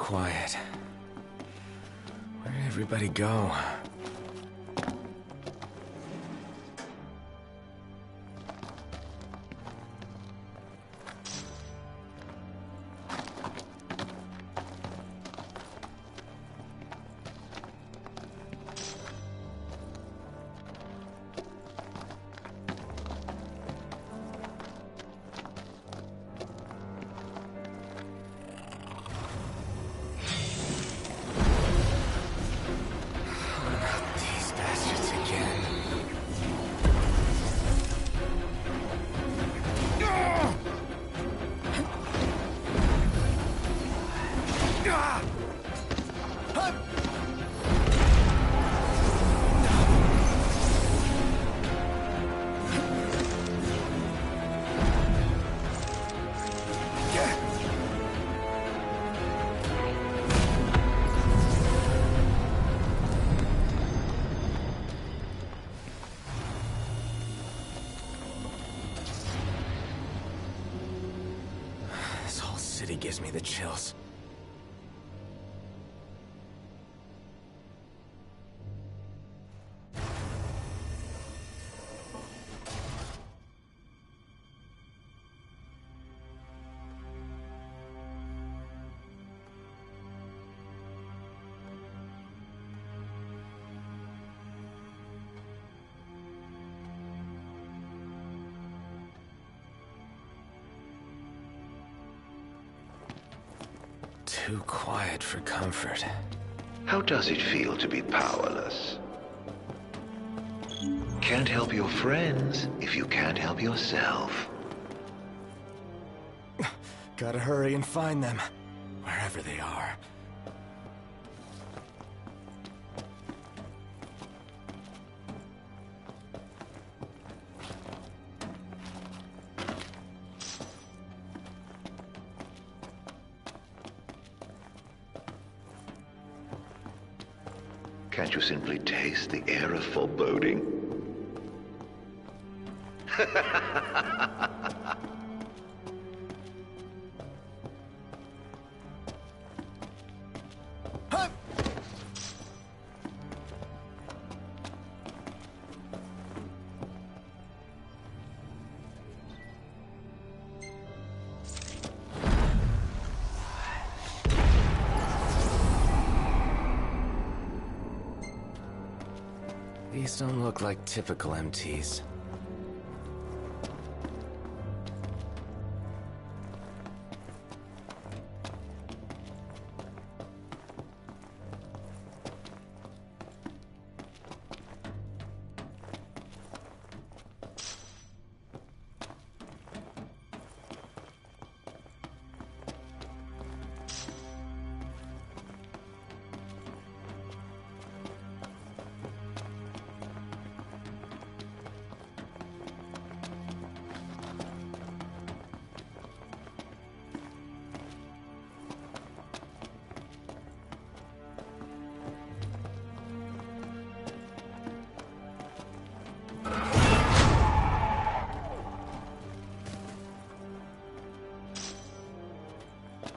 quiet. Where did everybody go? These bastards again. This whole city gives me the chills. Too quiet for comfort. How does it feel to be powerless? Can't help your friends if you can't help yourself. Gotta hurry and find them, wherever they are. Can't you simply taste the air of foreboding? These don't look like typical MTs.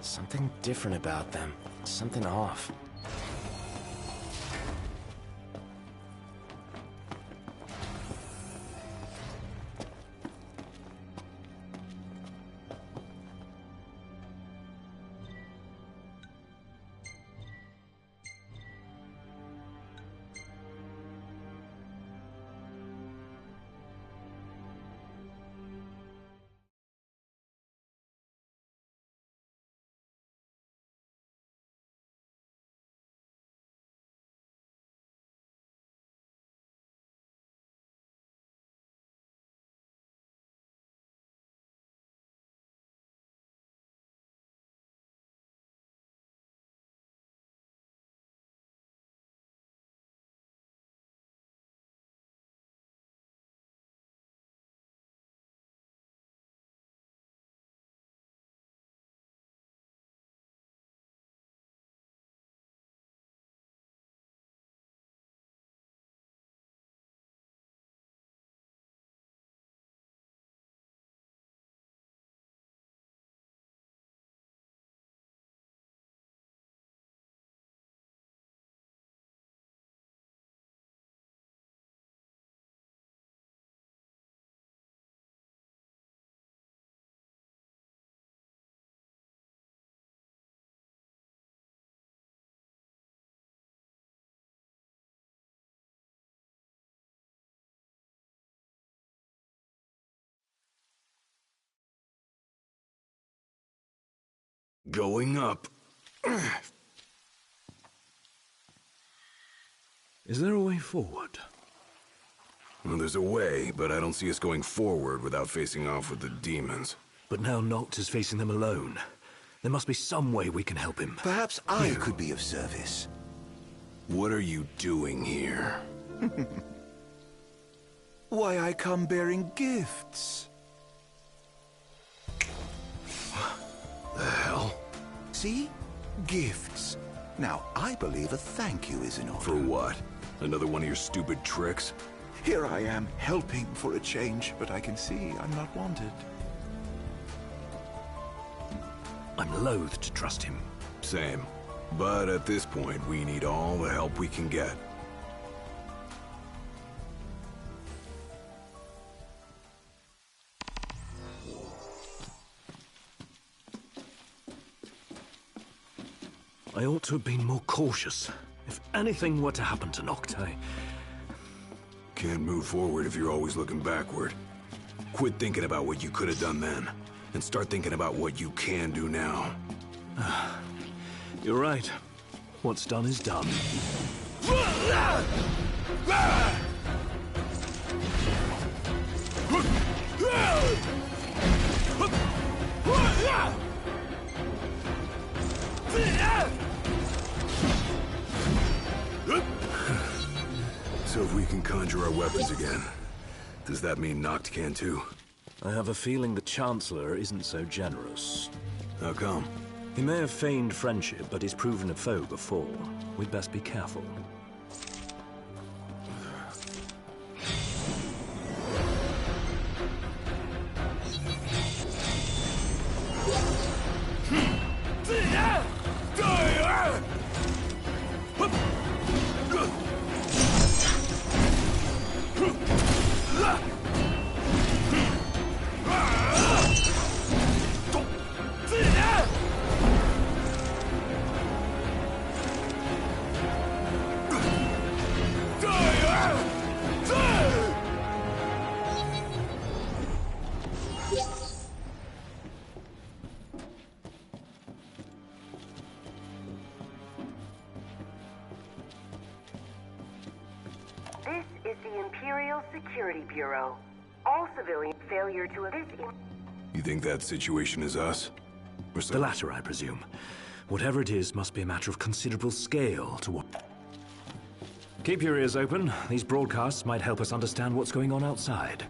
Something different about them. Something off. Going up. Is there a way forward? Well, there's a way, but I don't see us going forward without facing off with the demons. But now Noct is facing them alone. There must be some way we can help him. Perhaps I could be of service. What are you doing here? Why, I come bearing gifts. The hell? See? Gifts. Now, I believe a thank you is in order. For what? Another one of your stupid tricks? Here I am, helping for a change, but I can see I'm not wanted. I'm loath to trust him. Same. But at this point, we need all the help we can get. I ought to have been more cautious. If anything were to happen to Noct, Can't move forward if you're always looking backward. Quit thinking about what you could have done then, and start thinking about what you can do now. You're right. What's done is done. So if we can conjure our weapons again, does that mean Noct can too? I have a feeling the Chancellor isn't so generous. How come? He may have feigned friendship, but he's proven a foe before. We'd best be careful. This is the Imperial Security Bureau. All civilian failure to assist in... You think that situation is us? Or The latter, I presume. Whatever it is must be a matter of considerable scale to what... Keep your ears open. These broadcasts might help us understand what's going on outside.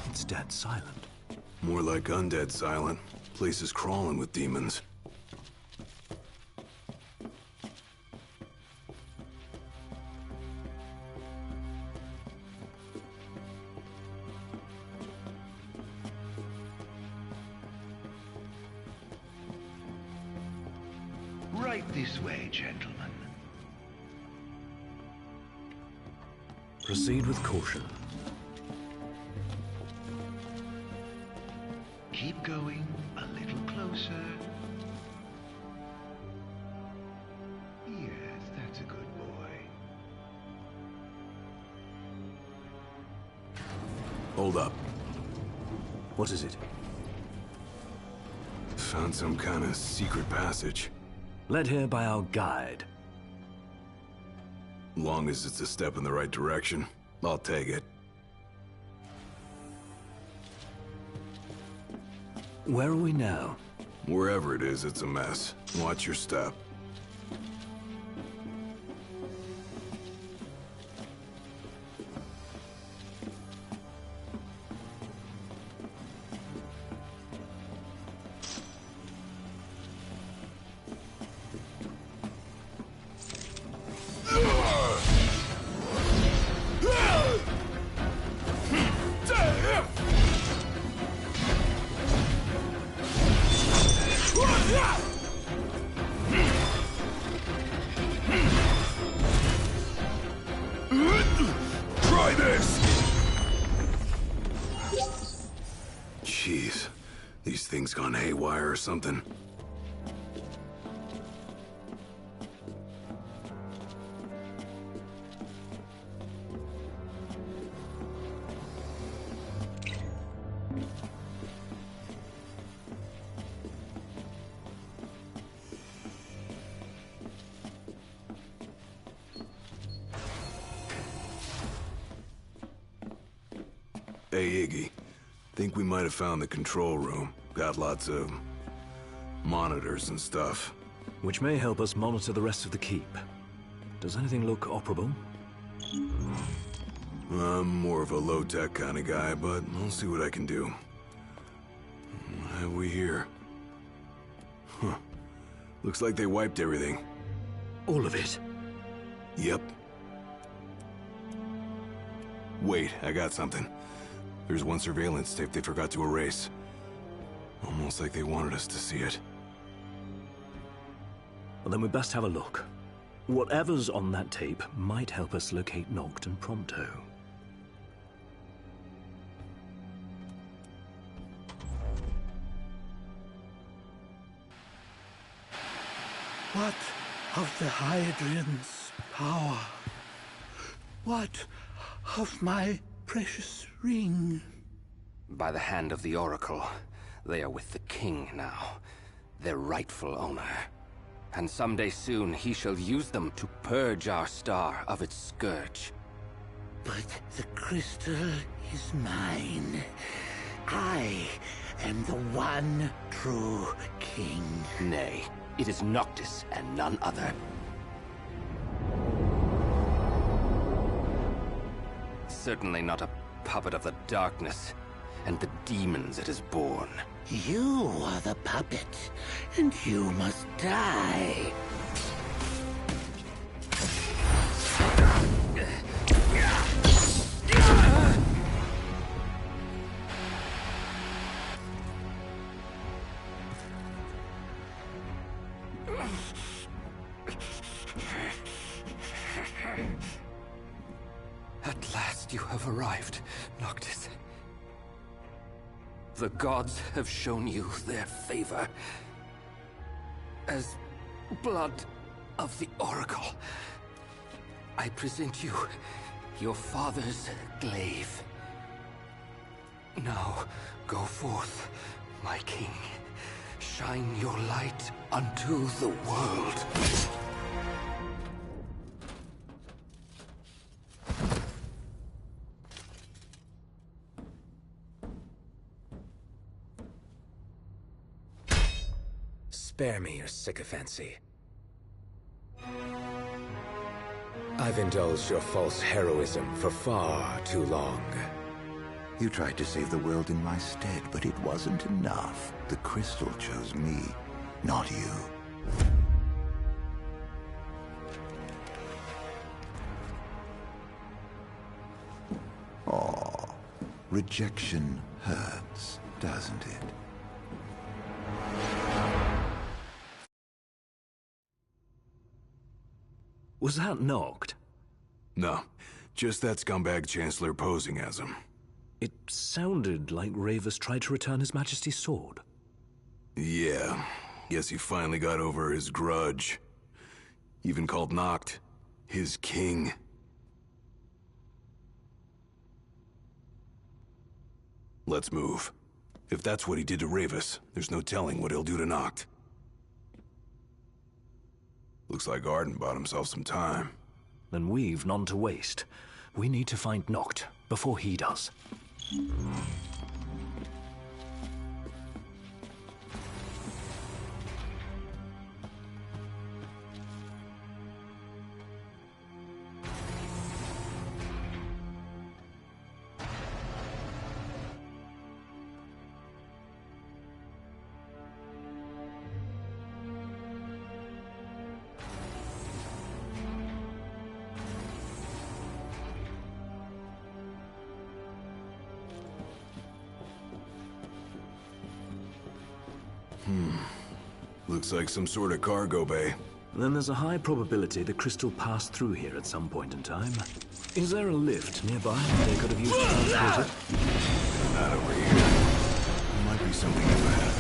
It's dead silent. More like undead silent. Place is crawling with demons. Right this way, gentlemen. Proceed with caution. Keep going a little closer. Yes, that's a good boy. Hold up. What is it? Found some kind of secret passage. Led here by our guide. Long as it's a step in the right direction, I'll take it. Where are we now? Wherever it is, it's a mess. Watch your step. Try this! Jeez. These things gone haywire or something? Hey, Iggy. Think we might have found the control room. Got lots of monitors and stuff. Which may help us monitor the rest of the keep. Does anything look operable? I'm more of a low-tech kind of guy, but I'll see what I can do. What have we here? Huh. Looks like they wiped everything. All of it? Yep. Wait, I got something. There's one surveillance tape they forgot to erase. Almost like they wanted us to see it. Well, then we best have a look. Whatever's on that tape might help us locate Noct and Prompto. What of the Hydraean's power? What of my precious ring? By the hand of the Oracle, they are with the King now, their rightful owner. And someday soon he shall use them to purge our star of its scourge. But the crystal is mine. I am the one true king. Nay, it is Noctis and none other. Certainly not a puppet of the darkness and the demons it has borne. You are the puppet, and you must die. At last you have arrived, Noctis. The gods have shown you their favor. As blood of the Oracle, I present you your father's glaive. Now, go forth, my king. Shine your light unto the world. Spare me your sycophancy. I've indulged your false heroism for far too long. You tried to save the world in my stead, but it wasn't enough. The crystal chose me, not you. Aw, rejection hurts, doesn't it? Was that Noct? No, just that scumbag Chancellor posing as him. It sounded like Ravus tried to return His Majesty's sword. Yeah, guess he finally got over his grudge. Even called Noct his king. Let's move. If that's what he did to Ravus, there's no telling what he'll do to Noct. Looks like Arden bought himself some time. Then we've none to waste. We need to find Noct before he does. Looks like some sort of cargo bay. Then there's a high probability the crystal passed through here at some point in time. Is there a lift nearby they could have used to transport it? Not over here. There might be something in the path.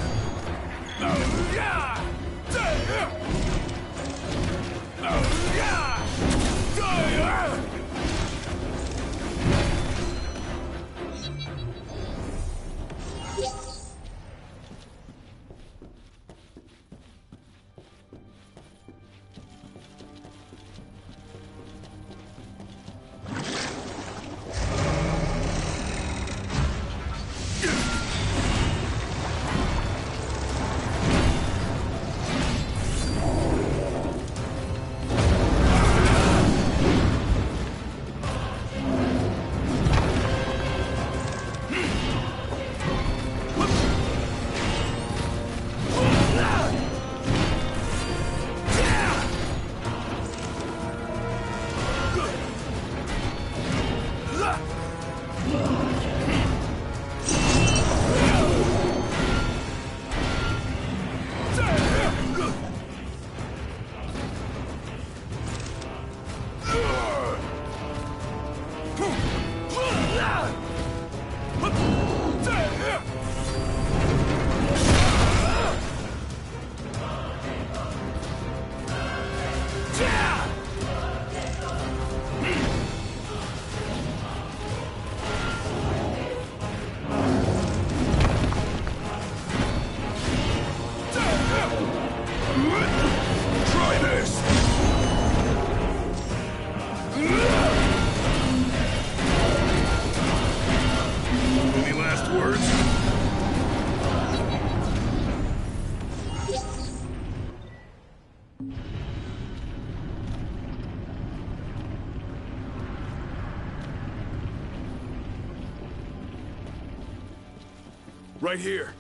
Right here.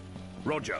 Roger.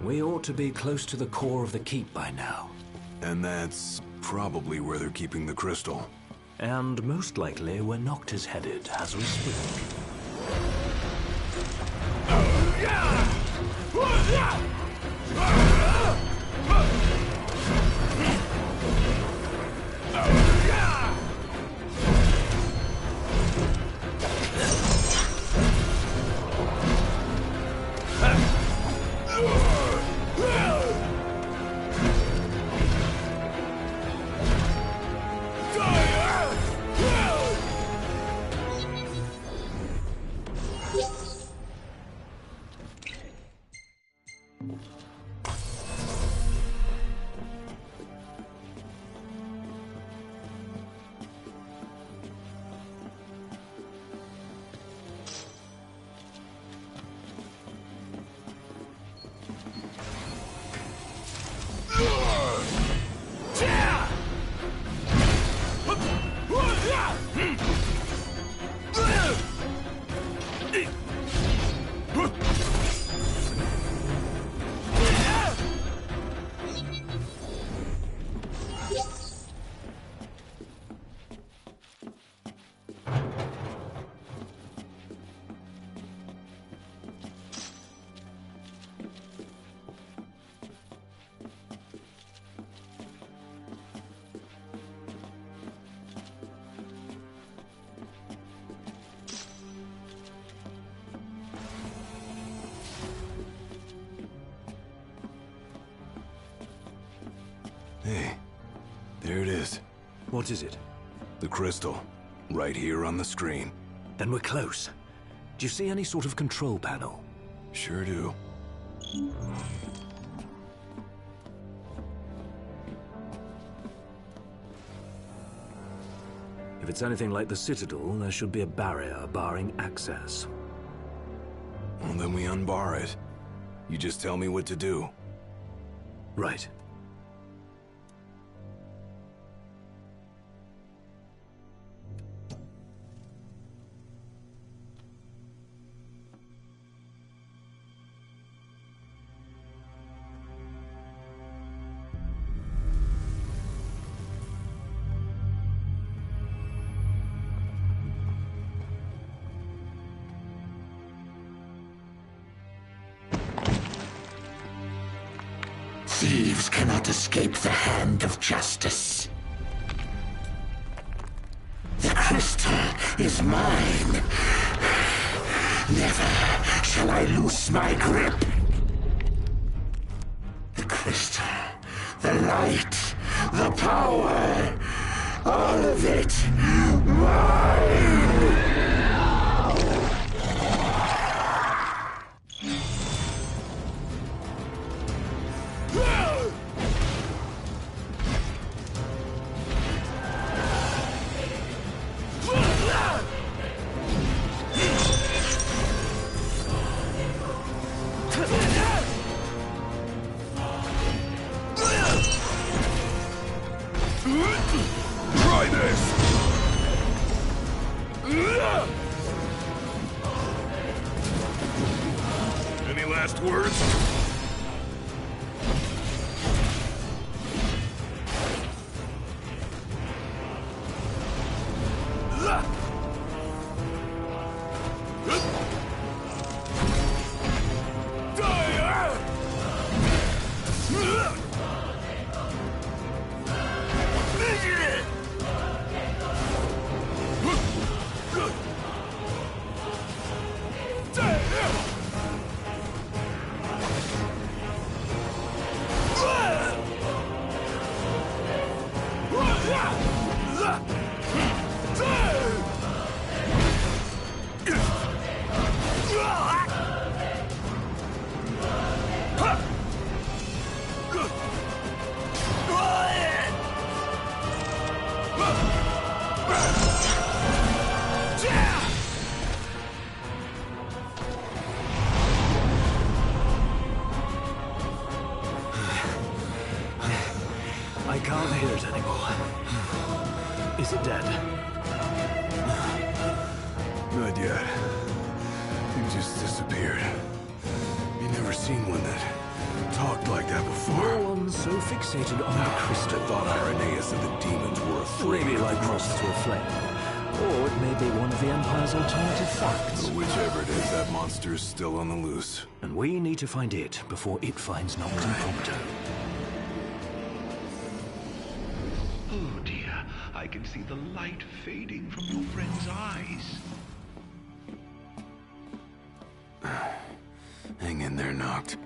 We ought to be close to the core of the keep by now. And that's probably where they're keeping the crystal. And most likely where Noct is headed as we speak. There it is. What is it? The crystal. Right here on the screen. Then we're close. Do you see any sort of control panel? Sure do. If it's anything like the Citadel, there should be a barrier barring access. Well, then we unbar it. You just tell me what to do. Right. Thieves cannot escape the hand of justice. The crystal is mine. Never shall I loose my grip. The crystal, the light, the power, all of it mine! Try this! Any last words? I can't hear it anymore. Is it dead? Not yet. It just disappeared. You never seen one that talked like that before. No one's so fixated on the crystal. I thought Irenaeus and the demons were afraid Maybe of like the moths crystal. to a flame. Or it may be one of the Empire's alternative facts. But whichever it is, that monster is still on the loose. And we need to find it before it finds Noctum Prompto. Oh dear, I can see the light fading from your friend's eyes. Hang in there, Noct.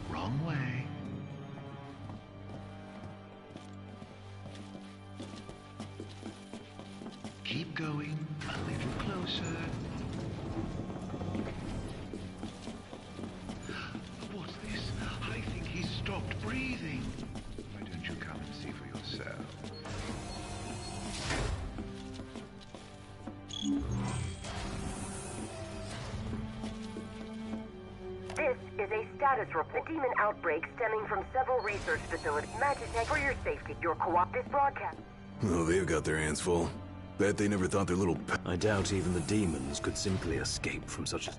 Wrong way. Keep going, a little closer. What's this? I think he's stopped breathing. Why don't you come and see for yourself? This is a status report. The demon outbreak stemming from several research facilities. Magitech, for your safety, your this broadcast. Oh, they've got their hands full. Bet they never thought their little I doubt even the demons could simply escape from such a...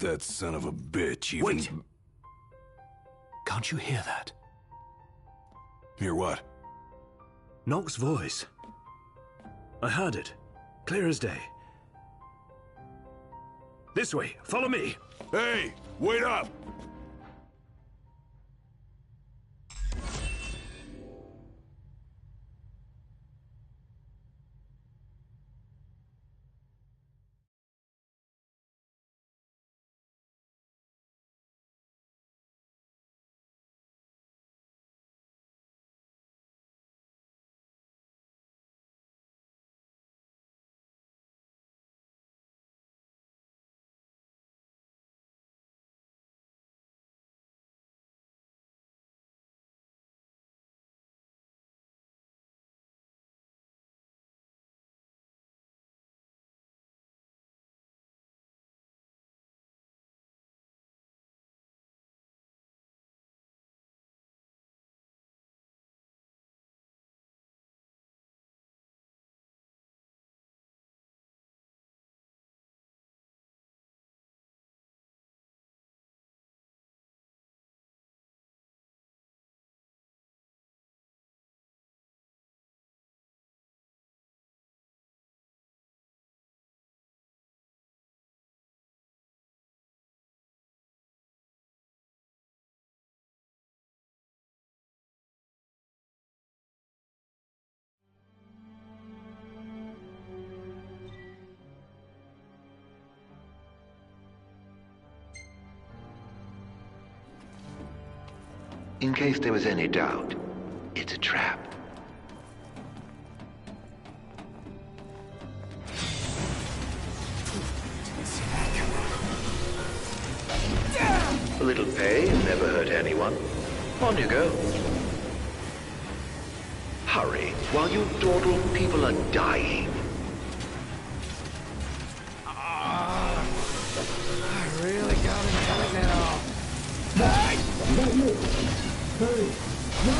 If that son of a bitch even... Wait! Can't you hear that? Hear what? Nock's voice. I heard it. Clear as day. This way, follow me! Hey! Wait up! In case there was any doubt, it's a trap. A little pay never hurt anyone. On you go. Hurry, while you dawdle people are dying. I really got it now. Hurry! No!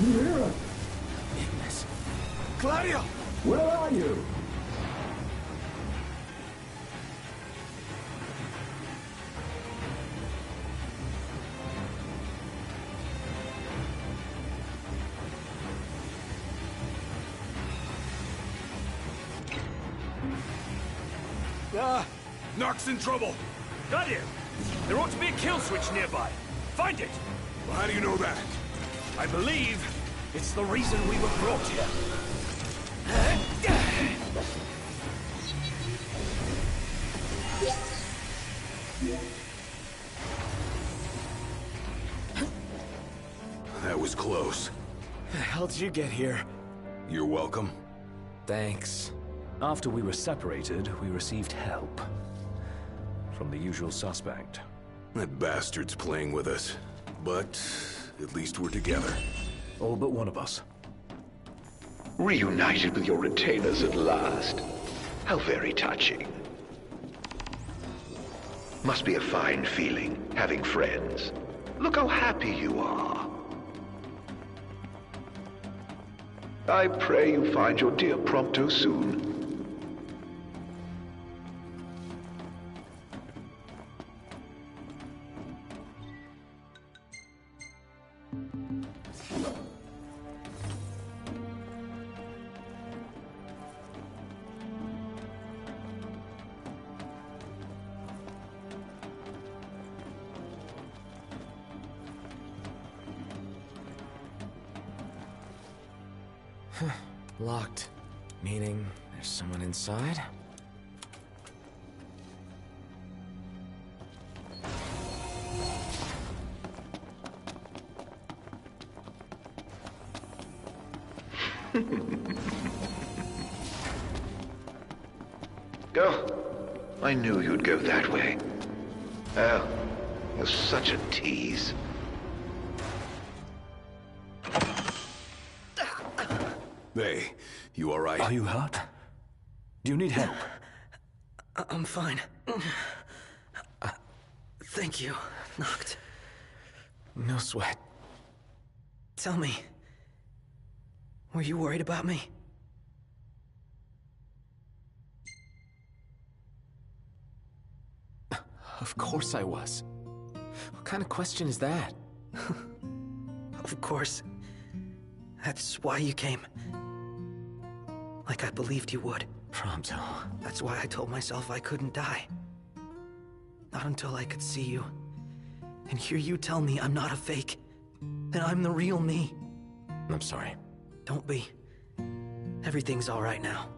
You hear us? Ignis. Claudia! Where are you? Nock's in trouble! Got him! There ought to be a kill switch nearby. Find it! Well, how do you know that? I believe it's the reason we were brought here. That was close. How'd you get here? You're welcome. Thanks. After we were separated, we received help. From the usual suspect. That bastard's playing with us. But at least we're together. All but one of us. Reunited with your retainers at last. How very touching. Must be a fine feeling, having friends. Look how happy you are. I pray you find your dear Prompto soon. Locked. Meaning there's someone inside? Oh, I knew you'd go that way. Oh, you're such a tease. Hey, you alright? Are you hurt? Do you need help? I'm fine. Thank you, Knocked. No sweat. Tell me, were you worried about me? Of course I was. What kind of question is that? Of course. That's why you came. Like I believed you would. Prompto. That's why I told myself I couldn't die. Not until I could see you. And hear you tell me I'm not a fake. That I'm the real me. I'm sorry. Don't be. Everything's all right now.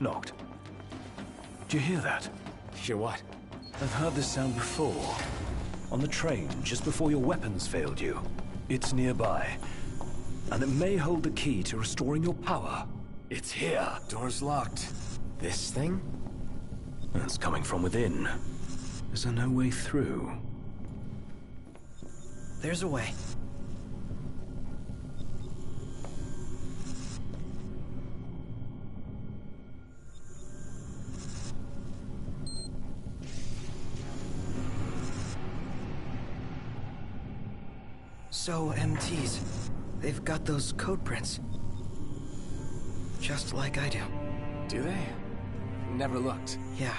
Locked. Do you hear that? Hear what? I've heard this sound before. On the train, just before your weapons failed you. It's nearby. And it may hold the key to restoring your power. It's here. Door's locked. This thing? It's coming from within. Is there no way through? There's a way. So, MTs, they've got those code prints. Just like I do. Do they? Never looked. Yeah.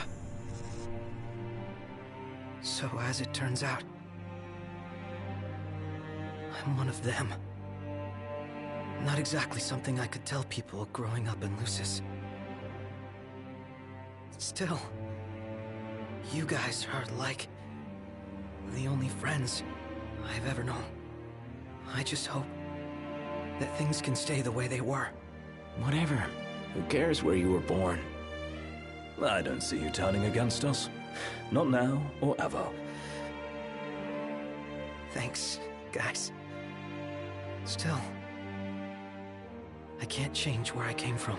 So, as it turns out, I'm one of them. Not exactly something I could tell people growing up in Lucis. Still, you guys are like the only friends I've ever known. I just hope that things can stay the way they were. Whatever. Who cares where you were born? I don't see you turning against us. Not now or ever. Thanks, guys. Still, I can't change where I came from.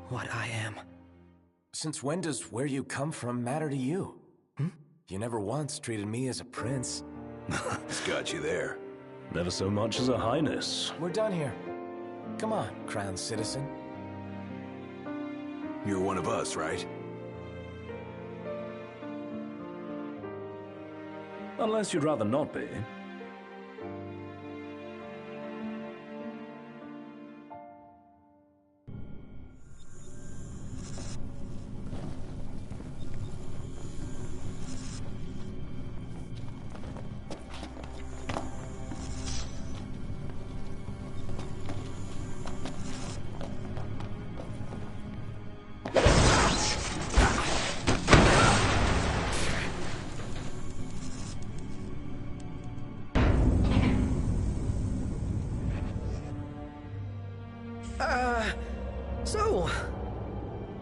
What I am. Since when does where you come from matter to you? You never once treated me as a prince. It's got you there. Never so much as a highness. We're done here. Come on, crowned citizen. You're one of us, right? Unless you'd rather not be. So,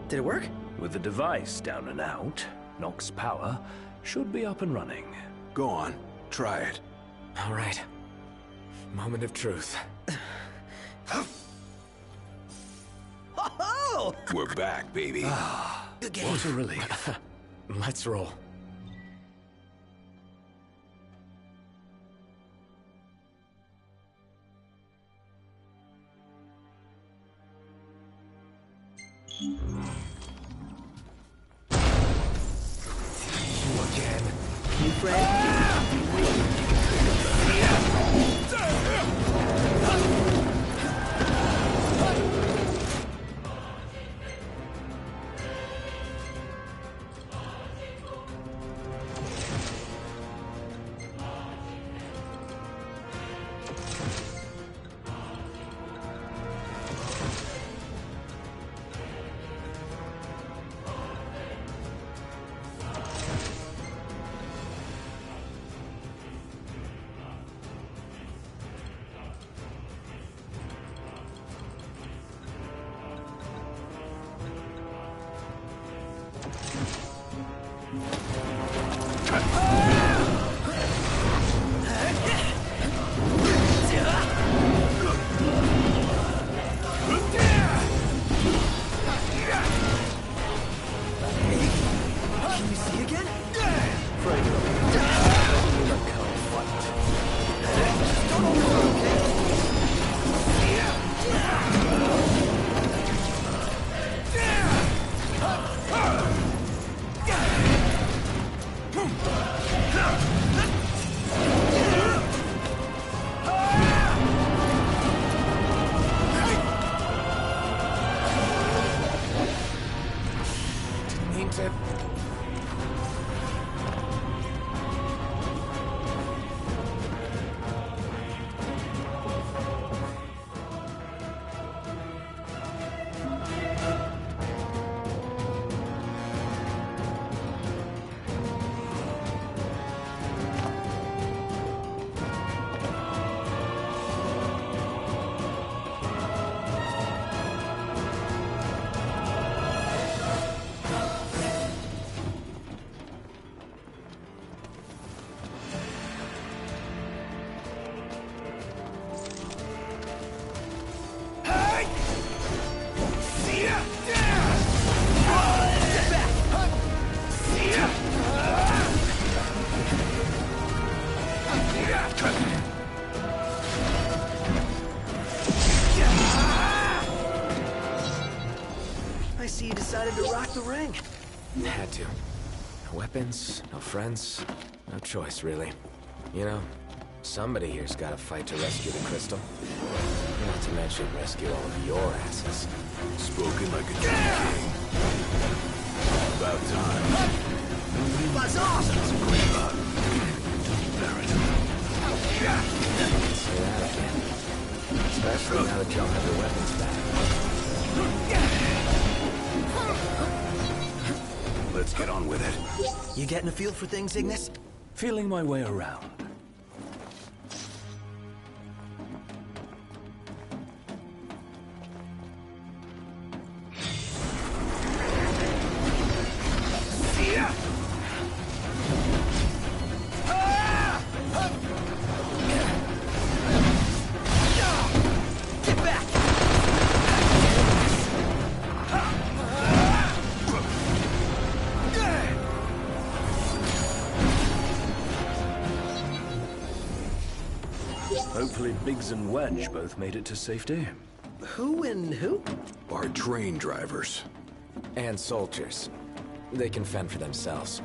did it work? With the device down and out, Nox's power should be up and running. Go on, try it. All right. Moment of truth. Oh! We're back, baby. Good game. What a relief. Let's roll. Again. You friend? see you decided to rock the ring. Had to. No weapons, no friends, no choice, really. You know, somebody here's gotta fight to rescue the crystal. Not to mention rescue all of your asses. Spoken like a true king. About time. Buzz off! That's a great luck. Say that again. Especially now that y'all have your weapons back. Let's get on with it. You getting a feel for things, Ignis? Feeling my way around. Hopefully Biggs and Wedge both made it to safety. Who and who? Our train drivers. And soldiers. They can fend for themselves.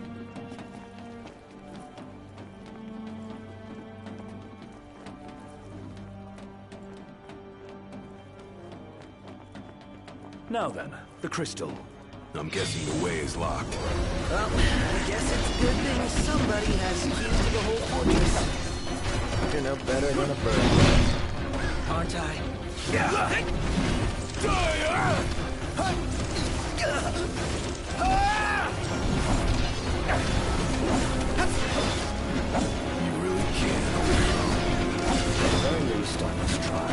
Now then, the crystal. I'm guessing the way is locked. Well, I guess it's a good thing somebody has keys to the whole fortress. You're no better than a bird. Aren't I? You really can't. At the very least, I must try.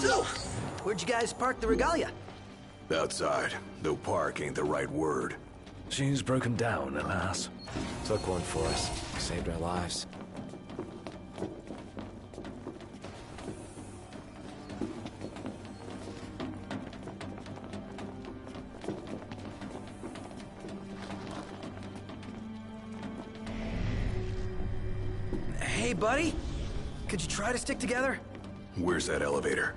So, where'd you guys park the regalia? Outside, though park ain't the right word. She's broken down, alas. Took one for us. Saved our lives. Hey, buddy. Could you try to stick together? Where's that elevator?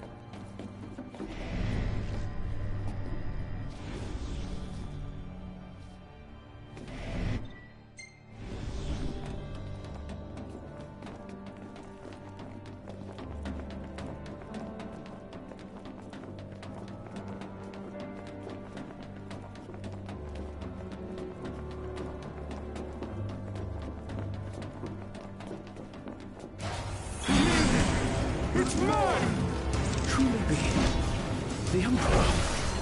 Truly be the Emperor.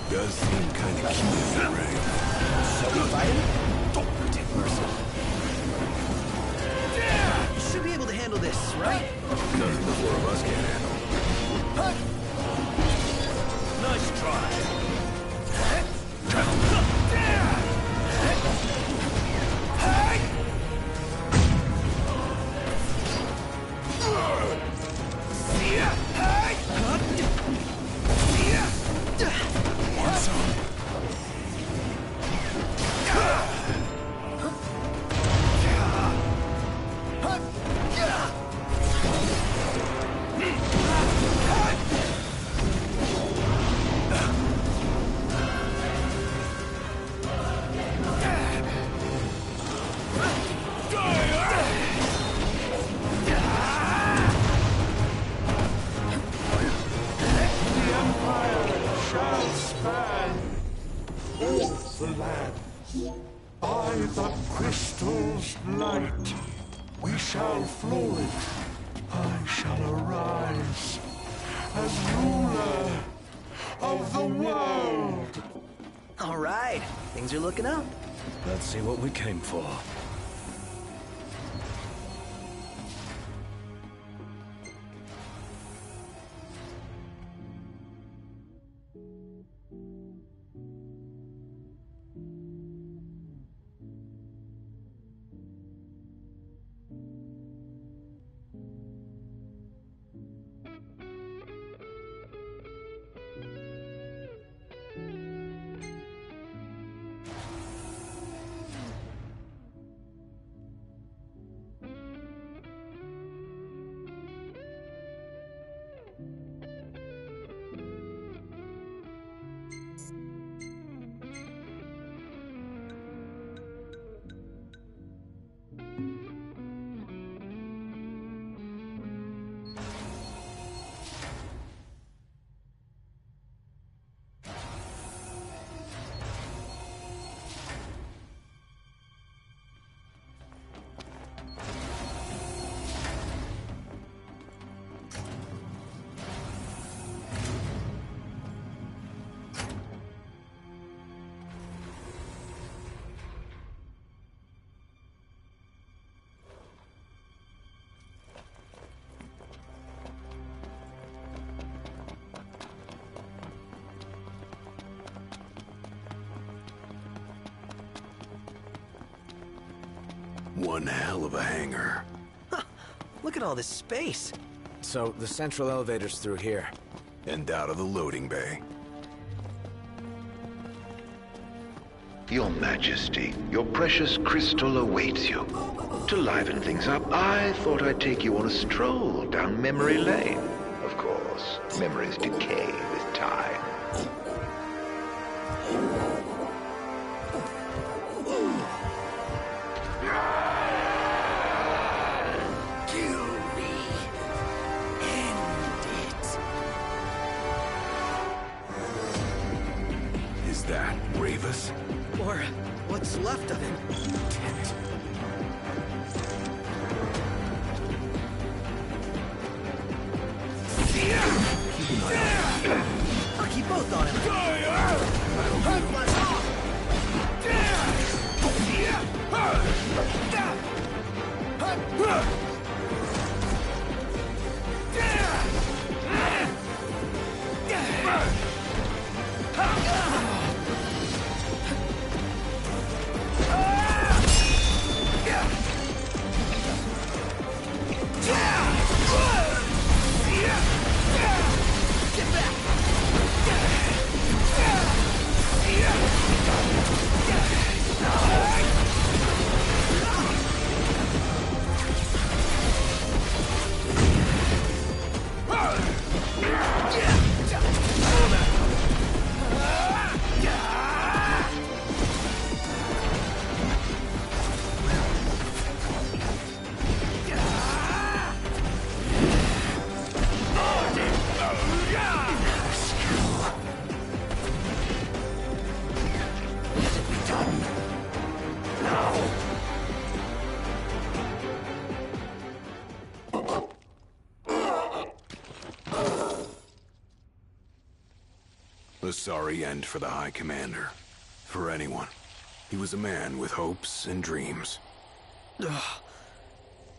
Does seem kind of cute in that ring. So we fighting? Don't take mercy. You should be able to handle this, right? Nothing the four of us can't handle. Nice try. By the crystal's light, we shall flourish. I shall arise as ruler of the world. All right, things are looking up. Let's see what we came for. One hell of a hangar. Look at all this space. So, the central elevator's through here. And out of the loading bay. Your Majesty, your precious crystal awaits you. To liven things up, I thought I'd take you on a stroll down memory lane. Of course, memories decay with time. Kill me. End it. Is that Ravus? Or what's left of him. Damn it. I'll keep both on him. A sorry end for the High Commander. For anyone. He was a man with hopes and dreams. Ugh.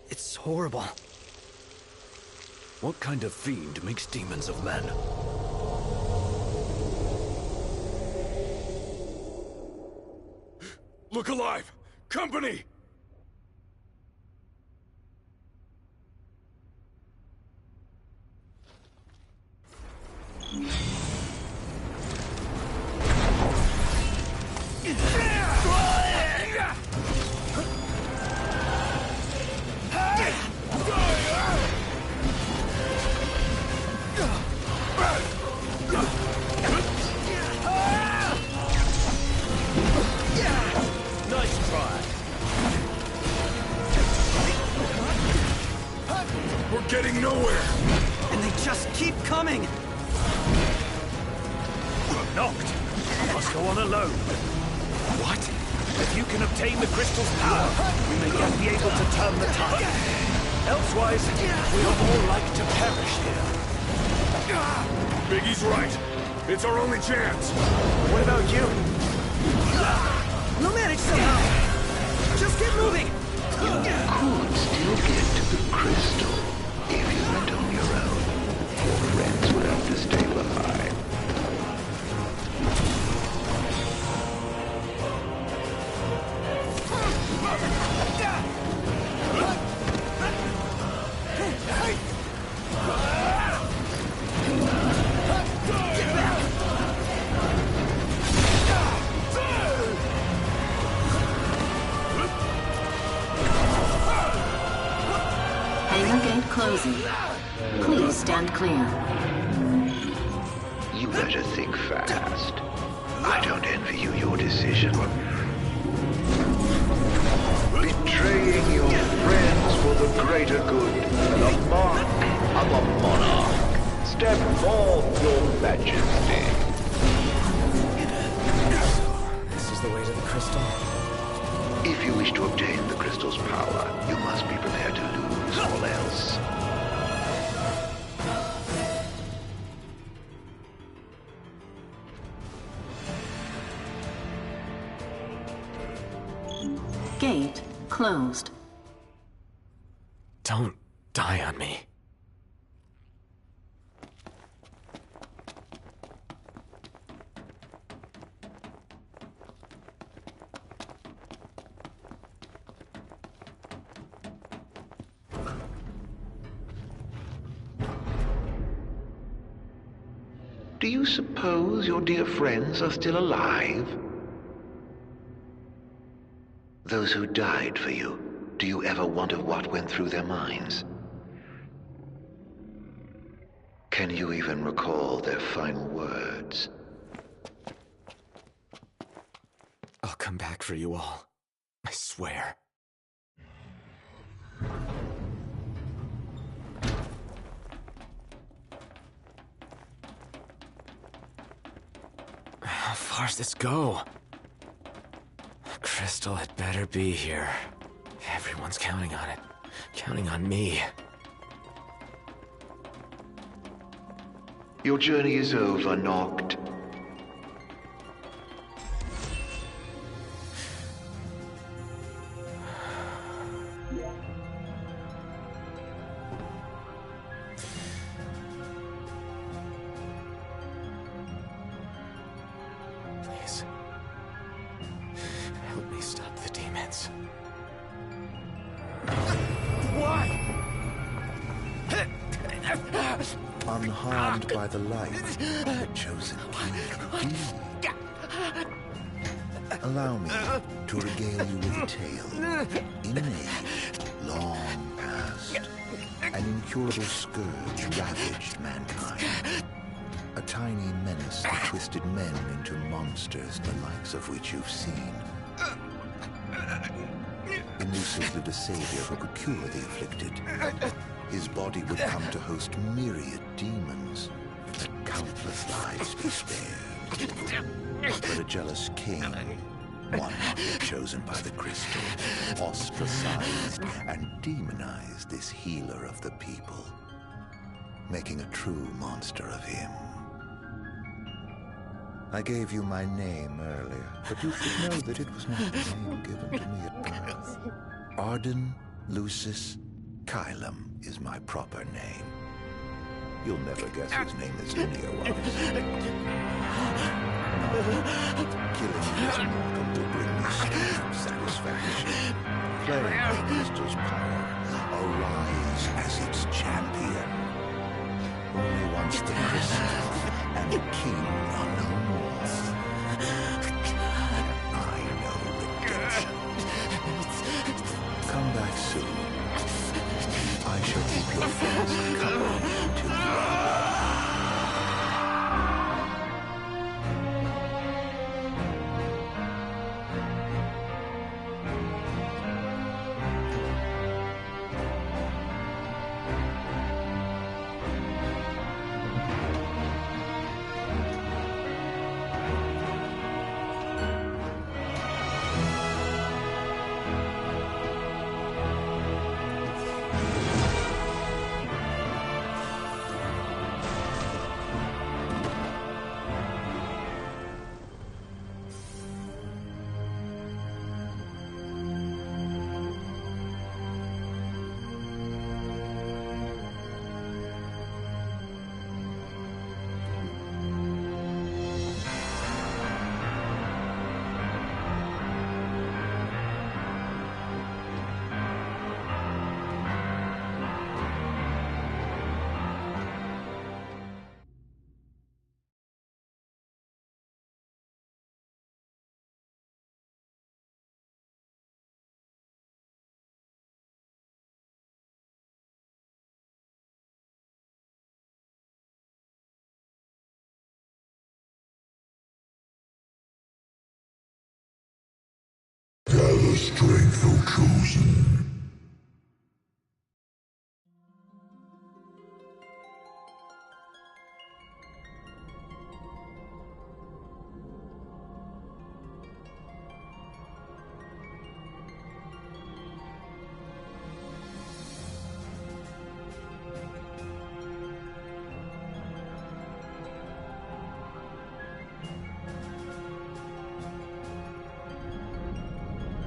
It's horrible. What kind of fiend makes demons of men? Look alive! Company! We're getting nowhere! And they just keep coming! Knocked! Must go on alone. What? If you can obtain the crystal's power, we may yet be able to turn the tide. Elsewise, we are all like to perish here. Biggie's right. It's our only chance. What about you? We'll manage somehow! Just get moving! You could still get to the crystal if you went on your own. Your friends would have to stay behind. Hangar gate closing. Please stand clear. You better think fast. I don't envy you your decision. Betraying your friends for the greater good. The mark of a monarch. Step forth, your majesty. This is the way to the crystal? If you wish to obtain the crystal's power, you must be prepared to lose all else. Gate closed. Don't die on me. Do you suppose your dear friends are still alive? Those who died for you, do you ever wonder what went through their minds? Can you even recall their final words? I'll come back for you all. I swear. How far's this go? Crystal had better be here. Everyone's counting on it. Counting on me. Your journey is over, Noct. Please. Help me stop the demons. Why? Unharmed by the light, the chosen king. Allow me to regale you with a tale. In an age long past, an incurable scourge ravaged mankind. A tiny menace that twisted men into monsters, the likes of which you've seen. In Lucis lived a savior who could cure the afflicted. His body would come to host myriad demons, that countless lives be spared. But a jealous king, one not yet chosen by the crystal, ostracized and demonized this healer of the people, making a true monster of him. I gave you my name earlier, but you should know that it was not the name given to me at birth. Arden Lucis Caelum is my proper name. You'll never guess whose name this Linnea was. Killing this mortal will bring me strange satisfaction. Playing the crystal's power, arise as its champion. Only once the crystal and the king are no more. I know redemption. Come back soon. I shall keep your friends company until you are. Gather strength, O chosen.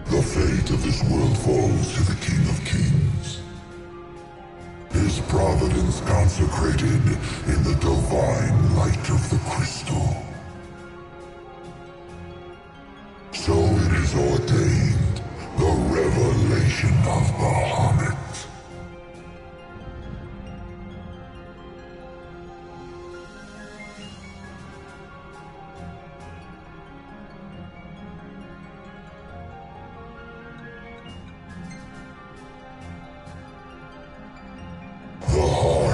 The fate of this world falls to the King of Kings. His providence consecrated in the divine light of the crystal. So it is ordained, the revelation of Bahamut.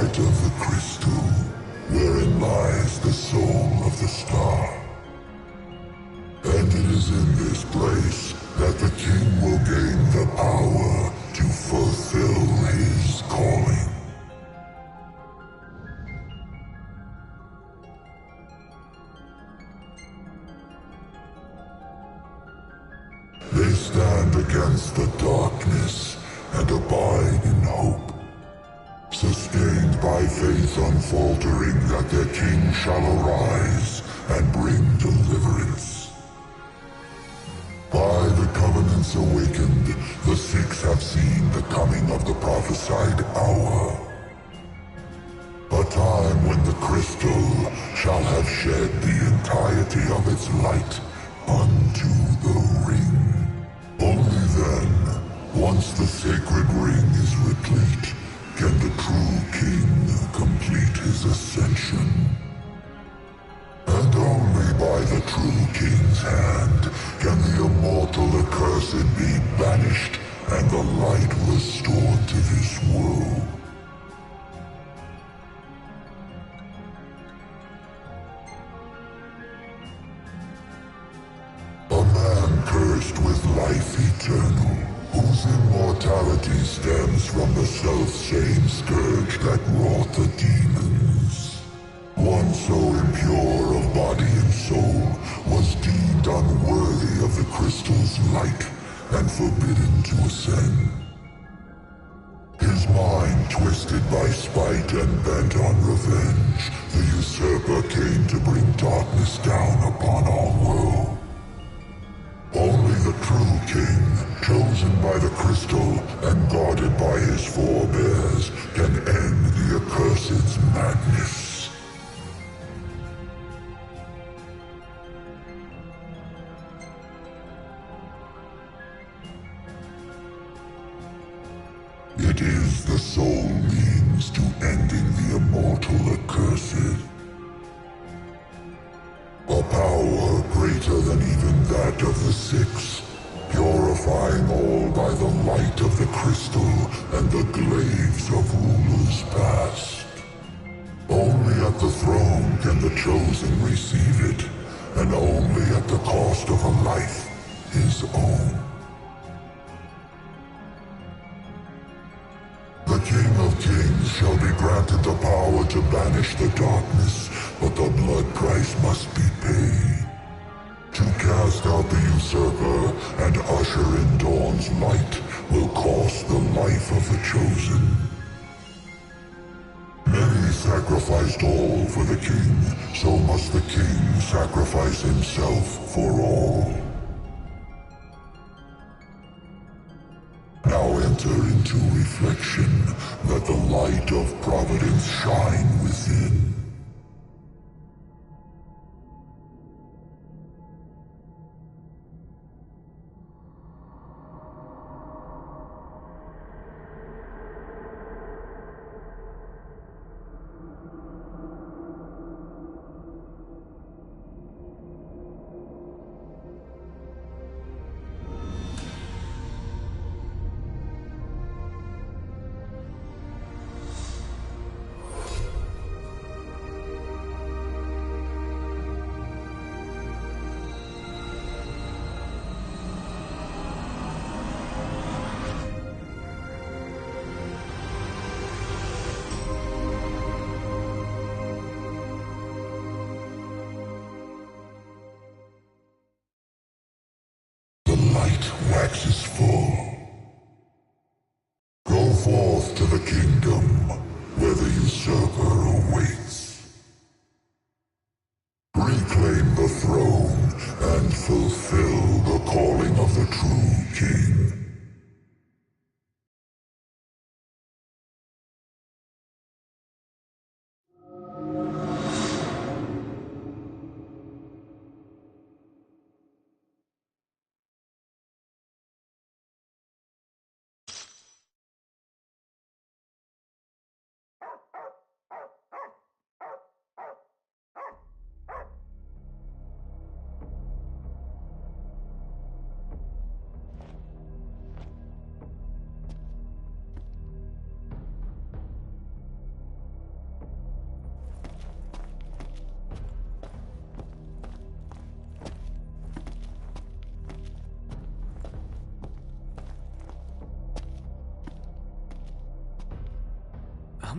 heart of the crystal, wherein lies the soul of the star. And it is in this place that the king will gain the power to fulfill his calling. They stand against the darkness and abide in hope, sustained by faith unfaltering that their king shall arise and bring deliverance. By the covenants awakened, the Six have seen the coming of the prophesied hour. A time when the crystal shall have shed the entirety of its light unto the ring. Only then, once the sacred ring is replete, can the true king complete his ascension. And only by the true king's hand can the immortal accursed be banished and the light restored to this world. A man cursed with life eternal, whose immortality stems from the self-same scourge that wrought the demons. One so impure of body and soul was deemed unworthy of the crystal's light and forbidden to ascend. His mind twisted by spite and bent on revenge, the usurper came to bring darkness down upon our world. Only the true king, chosen by the crystal and guarded by his forebears, can end the accursed's madness. It is the sole means to ending the immortal accursed. A power greater than even that of the Six, purifying all by the light of the crystal and the glaives of rulers past. Only at the throne can the chosen receive it, and only at the cost of a life, his own. The King of Kings shall be granted the power to banish the darkness, but the blood price must be paid. To cast out the usurper and usher in dawn's light will cost the life of the chosen. Many sacrificed all for the king, so must the king sacrifice himself for all. Now enter into reflection, let the light of providence shine within. Waxes full. Go forth to the kingdom, where the usurper awaits. Reclaim the throne, and fulfill the calling of the true king.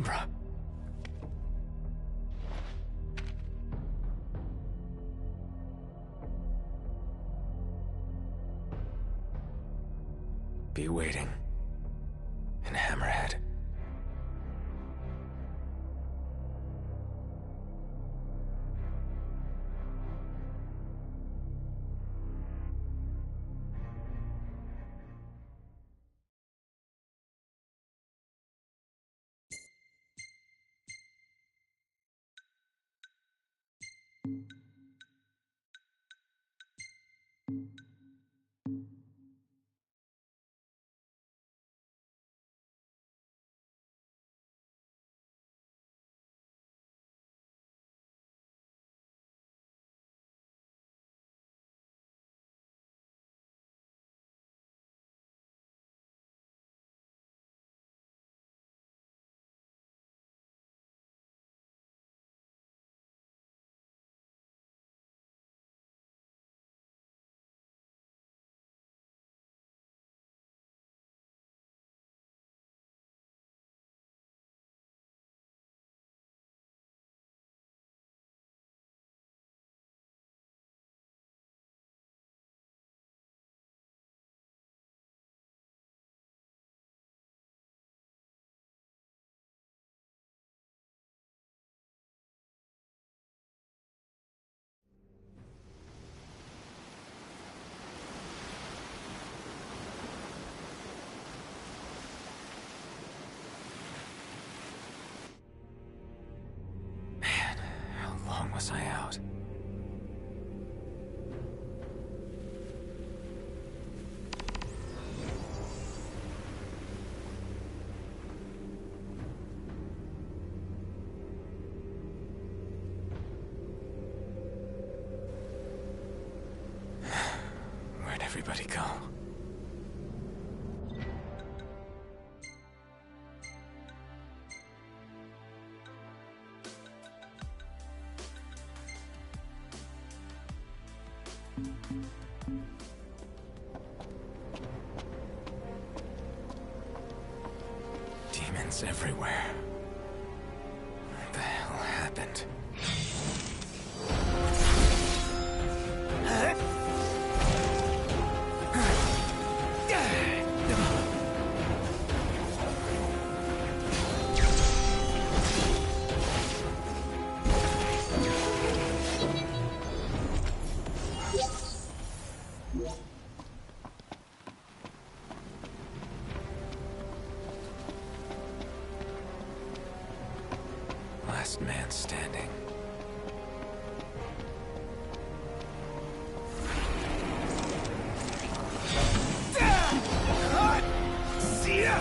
Umbra. Be waiting in Hammerhead. Was I out? Where'd everybody go? Demons everywhere. What the hell happened? Last man standing. See ya!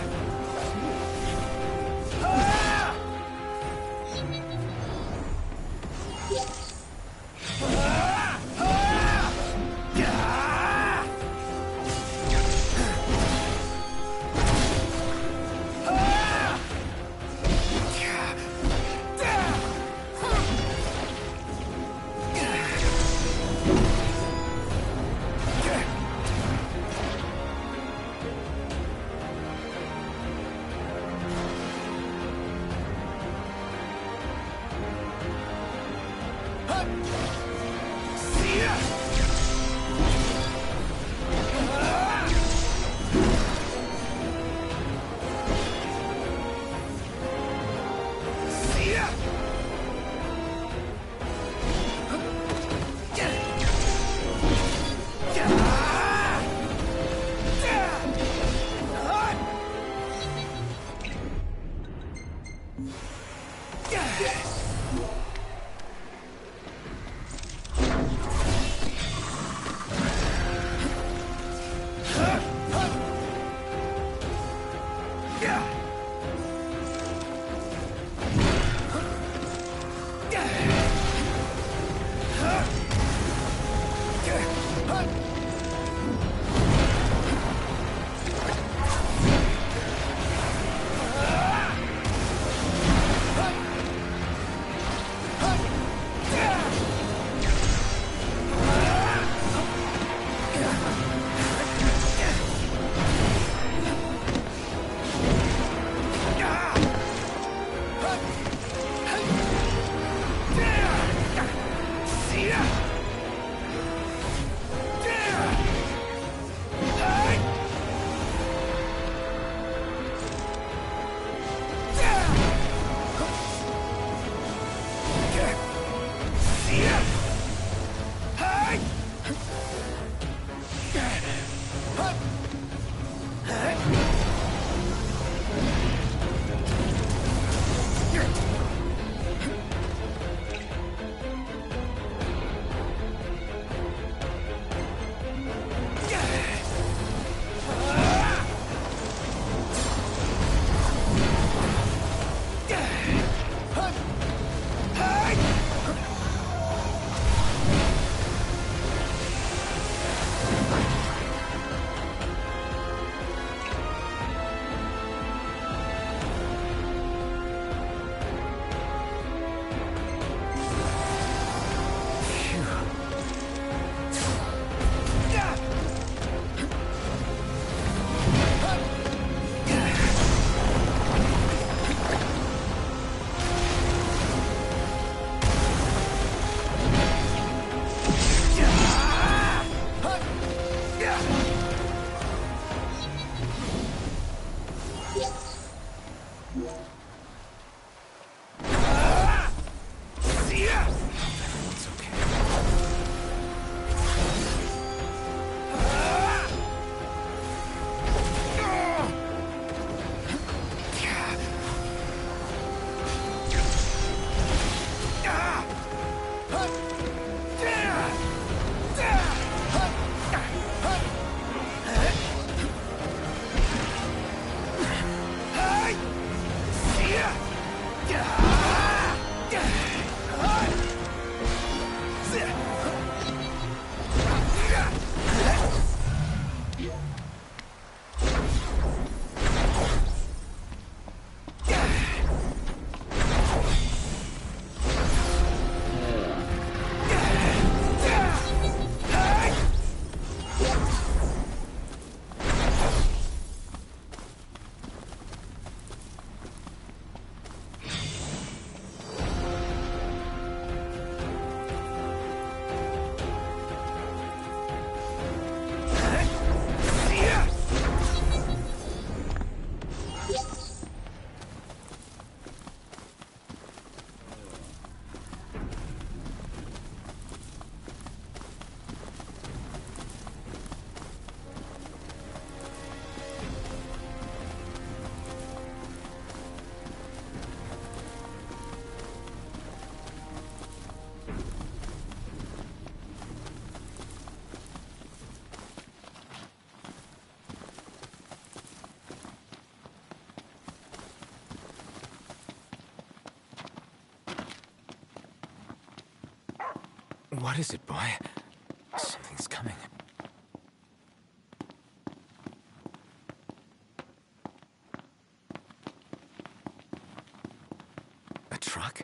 Everyone's What is it, boy? Something's coming. A truck?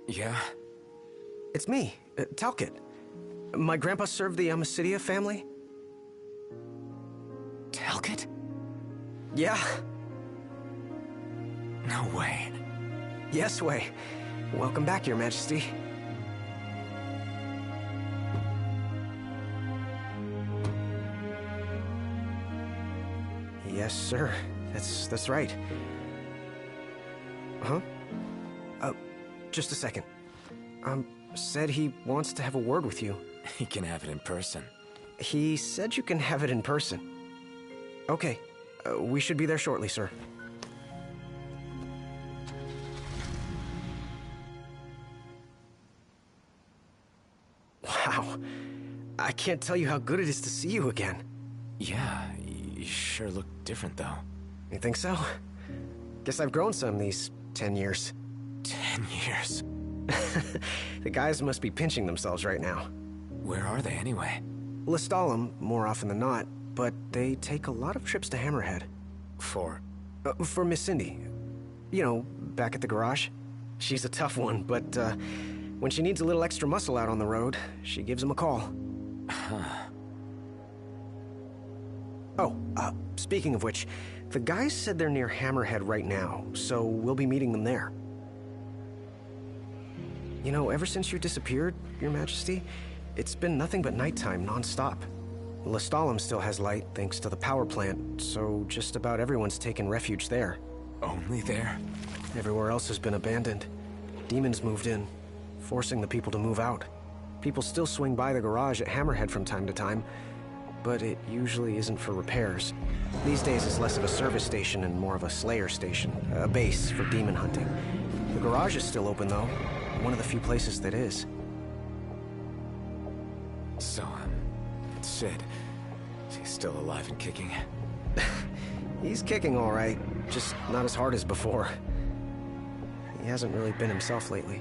Yeah? It's me, Talcott. My grandpa served the Amicitia family. Talcott? Yeah. No way. Yes way. Welcome back, Your Majesty. Yes, sir. That's right. Huh? Just a second. Said he wants to have a word with you. He can have it in person. He said you can have it in person. Okay. We should be there shortly, sir. Wow. I can't tell you how good it is to see you again. Yeah, you sure look different, though. You think so? Guess I've grown some these 10 years. 10 years? The guys must be pinching themselves right now. Where are they, anyway? Lestalem, more often than not, but they take a lot of trips to Hammerhead. For Miss Cindy. You know, back at the garage. She's a tough one, but, when she needs a little extra muscle out on the road, she gives him a call. Huh. Oh, speaking of which, the guys said they're near Hammerhead right now, so we'll be meeting them there. You know, ever since you disappeared, Your Majesty, it's been nothing but nighttime non-stop. Lestalem still has light thanks to the power plant, so just about everyone's taken refuge there. Only there? Everywhere else has been abandoned. Demons moved in, forcing the people to move out. People still swing by the garage at Hammerhead from time to time, but it usually isn't for repairs. These days it's less of a service station and more of a slayer station, a base for demon hunting. The garage is still open though, one of the few places that is. So, Sid, is he still alive and kicking? He's kicking all right, just not as hard as before. He hasn't really been himself lately.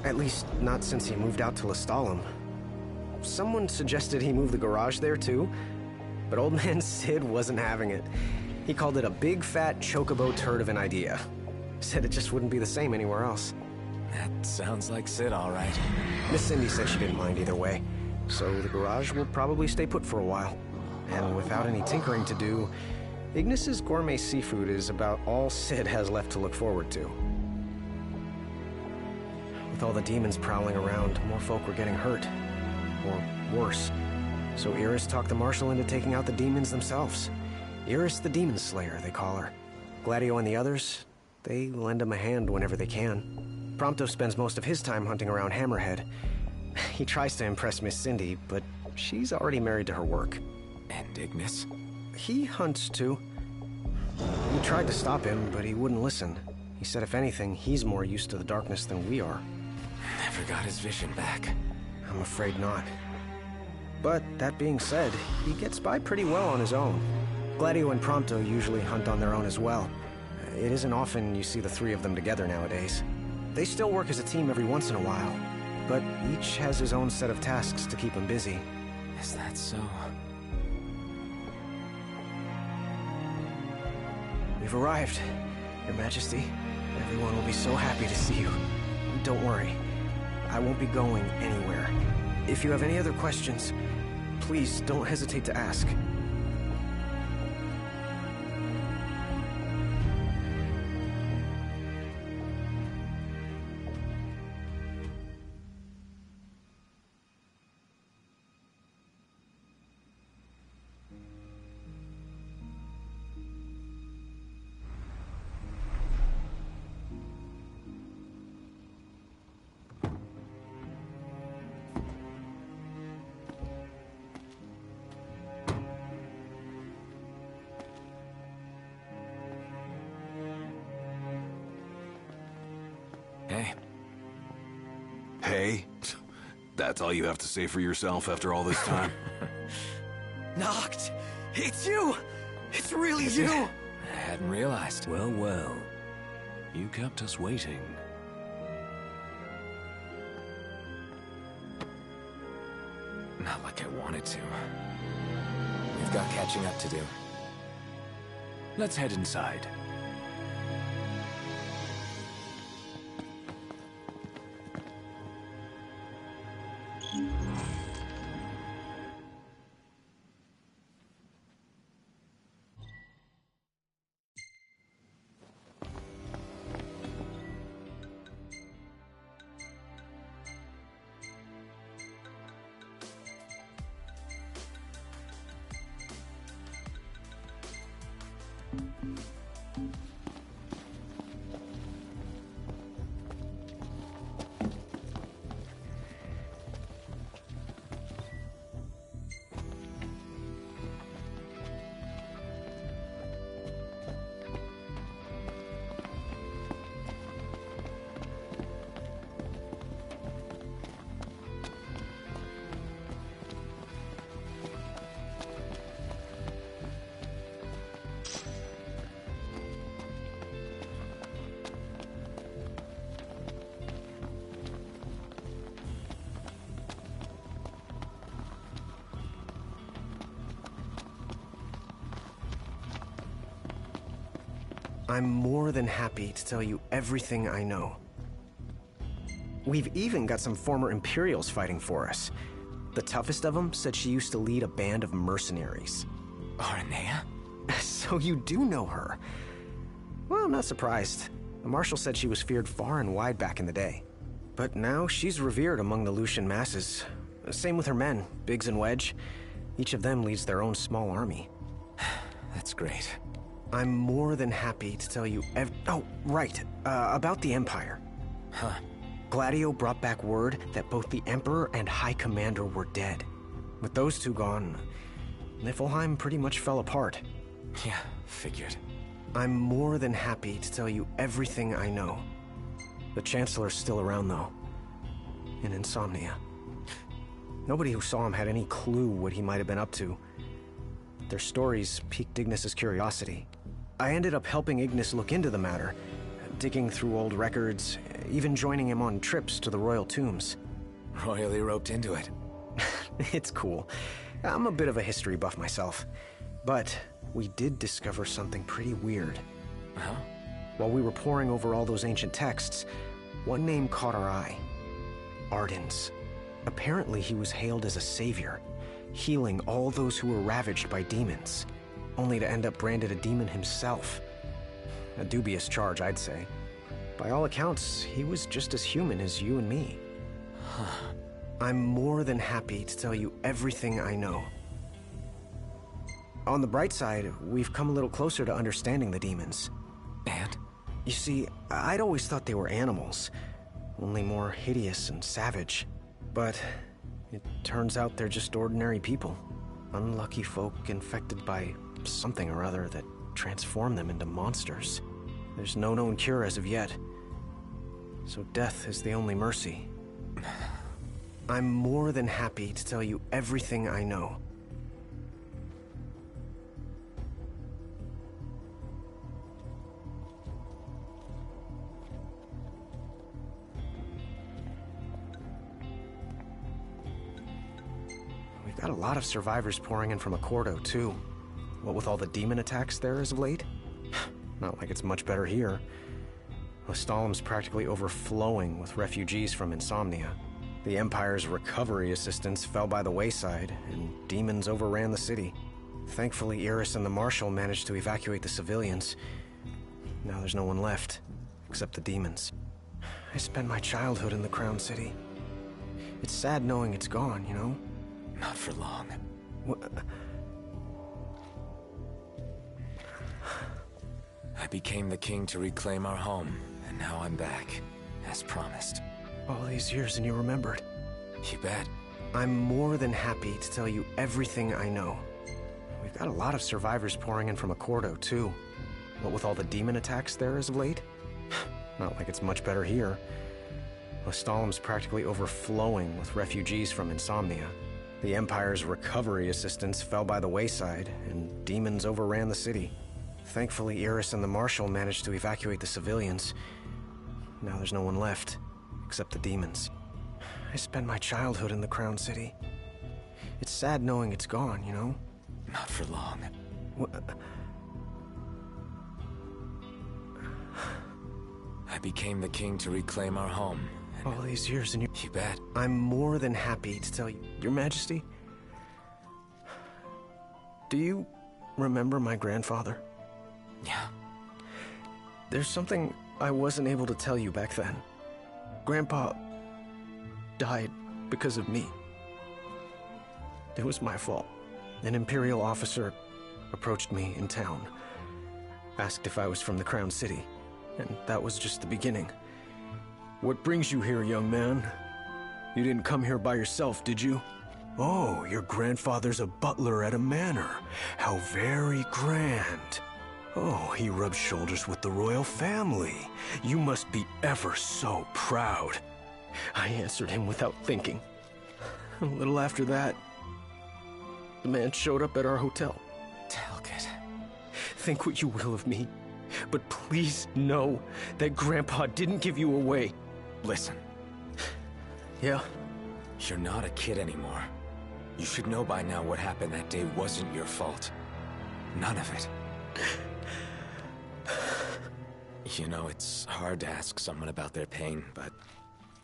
At least, not since he moved out to Lestalem. Someone suggested he move the garage there too, but old man Sid wasn't having it. He called it a big fat chocobo turd of an idea. Said it just wouldn't be the same anywhere else. That sounds like Sid, all right. Miss Cindy said she didn't mind either way, so the garage will probably stay put for a while. And without any tinkering to do, Ignis's gourmet seafood is about all Sid has left to look forward to. With all the demons prowling around, more folk were getting hurt. Or worse. So Iris talked the Marshal into taking out the demons themselves. Iris the Demon Slayer, they call her. Gladio and the others, they lend him a hand whenever they can. Prompto spends most of his time hunting around Hammerhead. He tries to impress Miss Cindy, but she's already married to her work. And Ignis? He hunts too. We tried to stop him, but he wouldn't listen. He said if anything, he's more used to the darkness than we are. Never got his vision back. I'm afraid not. But that being said, he gets by pretty well on his own. Gladio and Prompto usually hunt on their own as well. It isn't often you see the three of them together nowadays. They still work as a team every once in a while, but each has his own set of tasks to keep him busy. Is that so? We've arrived, Your Majesty. Everyone will be so happy to see you. Don't worry, I won't be going anywhere. If you have any other questions, please don't hesitate to ask. Hey. Hey? That's all you have to say for yourself after all this time? Noct! It's you! It's really you! I hadn't realized. Well, well. You kept us waiting. Not like I wanted to. We've got catching up to do. Let's head inside. I'm more than happy to tell you everything I know. We've even got some former Imperials fighting for us. The toughest of them said she used to lead a band of mercenaries. Aranea? So you do know her. Well, I'm not surprised. The Marshal said she was feared far and wide back in the day. But now she's revered among the Lucian masses. Same with her men, Biggs and Wedge. Each of them leads their own small army. That's great. I'm more than happy to tell you oh, right. About the Empire. Huh. Gladio brought back word that both the Emperor and High Commander were dead. With those two gone, Niflheim pretty much fell apart. Yeah, figured. I'm more than happy to tell you everything I know. The Chancellor's still around, though. In Insomnia. Nobody who saw him had any clue what he might have been up to. Their stories piqued Ignis's curiosity. I ended up helping Ignis look into the matter, digging through old records, even joining him on trips to the royal tombs. Royally roped into it. It's cool. I'm a bit of a history buff myself. But we did discover something pretty weird. Huh? While we were poring over all those ancient texts, one name caught our eye. Ardens. Apparently he was hailed as a savior, healing all those who were ravaged by demons, only to end up branded a demon himself. A dubious charge, I'd say. By all accounts, he was just as human as you and me. I'm more than happy to tell you everything I know. On the bright side, we've come a little closer to understanding the demons. And? You see, I'd always thought they were animals, only more hideous and savage. But it turns out they're just ordinary people. Unlucky folk infected by something or other that transformed them into monsters. There's no known cure as of yet. So death is the only mercy. I'm more than happy to tell you everything I know. We've got a lot of survivors pouring in from Accordo, too. What with all the demon attacks there as of late? Not like it's much better here. Lestalem's practically overflowing with refugees from Insomnia. The Empire's recovery assistance fell by the wayside, and demons overran the city. Thankfully, Iris and the Marshal managed to evacuate the civilians. Now there's no one left, except the demons. I spent my childhood in the Crown City. It's sad knowing it's gone, you know? Not for long. I became the king to reclaim our home, and now I'm back, as promised. All these years and you remembered. You bet. I'm more than happy to tell you everything I know. We've got a lot of survivors pouring in from Accordo, too. What with all the demon attacks there as of late? Not like it's much better here. Lestalem's practically overflowing with refugees from Insomnia. The Empire's recovery assistance fell by the wayside, and demons overran the city. Thankfully, Iris and the Marshal managed to evacuate the civilians. Now there's no one left, except the demons. I spent my childhood in the Crown City. It's sad knowing it's gone, you know? Not for long. I became the king to reclaim our home. All these years and you... You bet. I'm more than happy to tell you... Your Majesty? Do you remember my grandfather? Yeah. There's something I wasn't able to tell you back then. Grandpa died because of me. It was my fault. An Imperial officer approached me in town, asked if I was from the Crown City, and that was just the beginning. What brings you here, young man? You didn't come here by yourself, did you? Oh, your grandfather's a butler at a manor. How very grand. Oh, he rubs shoulders with the royal family. You must be ever so proud. I answered him without thinking. A little after that, the man showed up at our hotel. Talcott. Think what you will of me, but please know that Grandpa didn't give you away. Listen. Yeah? You're not a kid anymore. You should know by now what happened that day wasn't your fault. None of it. You know, it's hard to ask someone about their pain, but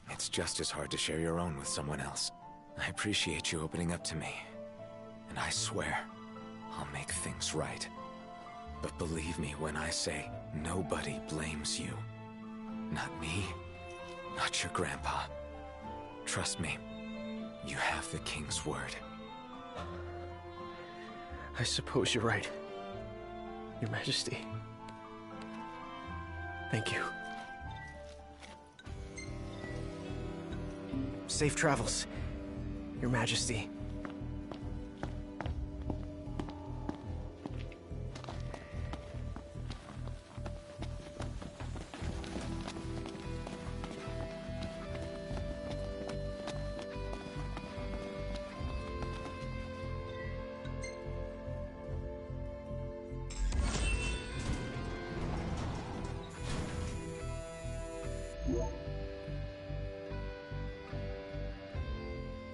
it's just as hard to share your own with someone else. I appreciate you opening up to me, and I swear I'll make things right. But believe me when I say nobody blames you. Not me, not your grandpa. Trust me, you have the king's word. I suppose you're right, Your Majesty. Thank you. Safe travels, Your Majesty.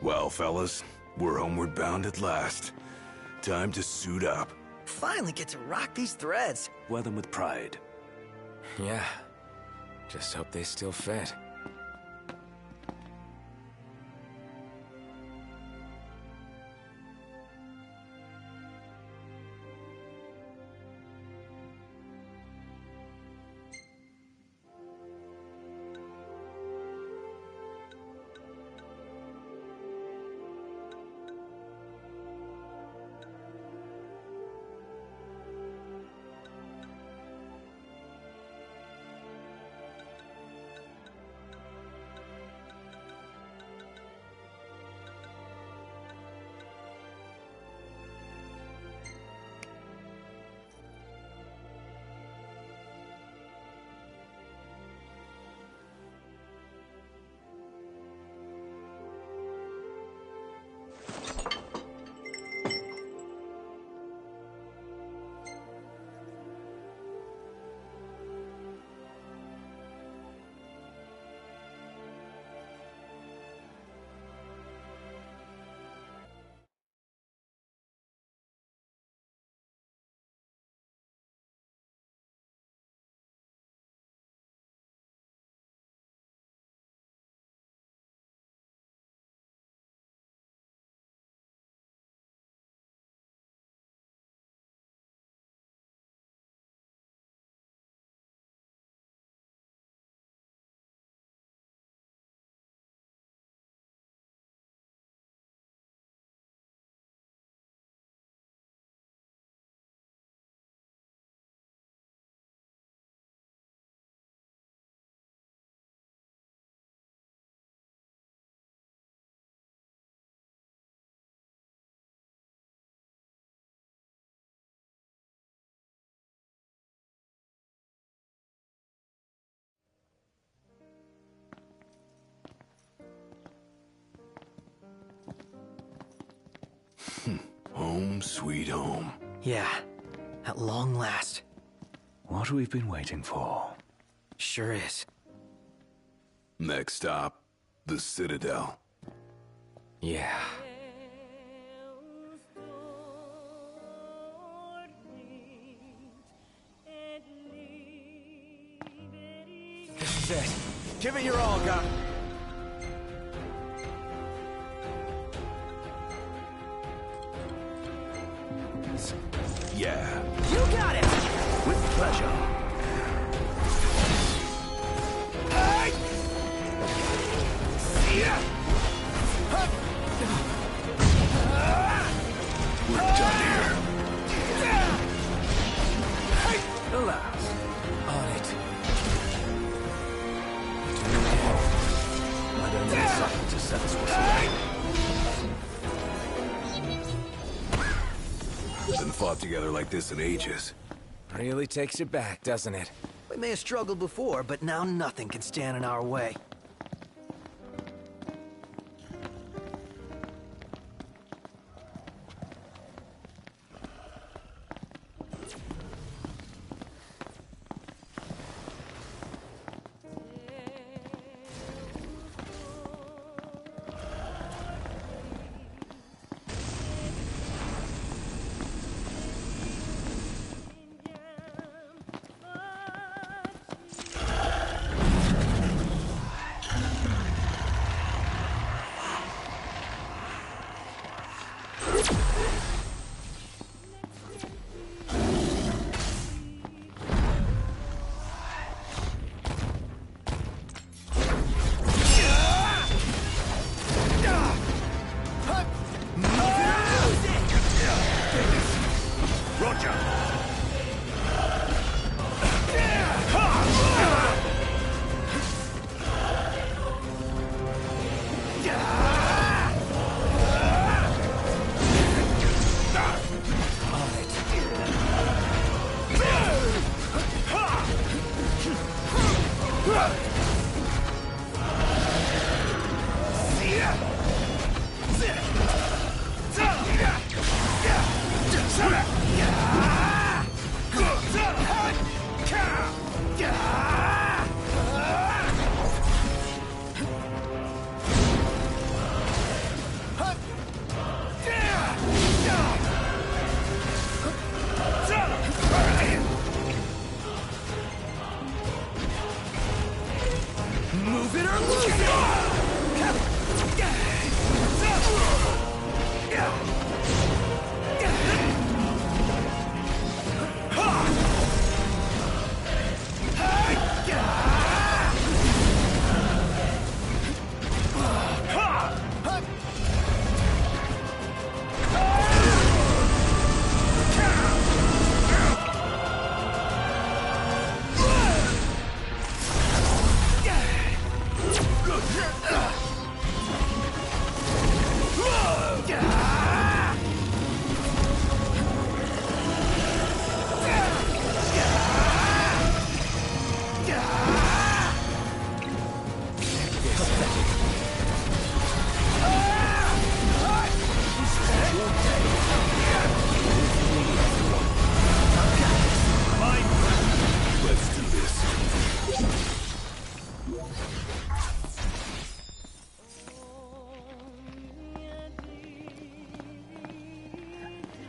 Well, fellas, we're homeward bound at last. Time to suit up. Finally get to rock these threads. Wear them with pride. Yeah. Just hope they still fit. Home sweet home. Yeah, at long last. What we've been waiting for. Sure is. Next stop, the Citadel. Yeah. This is it. Give it your all, Gar. Yeah. You got it! With pleasure. We're done here. Alas. On it. I don't need something to set us away. Haven't fought together like this in ages. Really takes you back, doesn't it? We may have struggled before, but now nothing can stand in our way.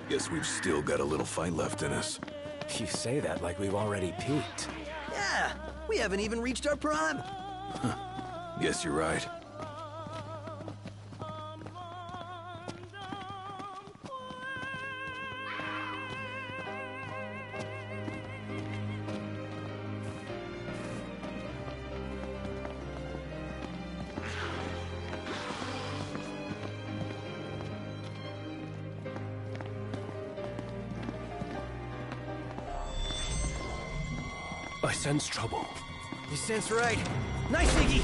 Guess we've still got a little fight left in us. You say that like we've already peaked. Yeah, we haven't even reached our prime. Guess you're right. I sense trouble. You sense right. Nice, Iggy!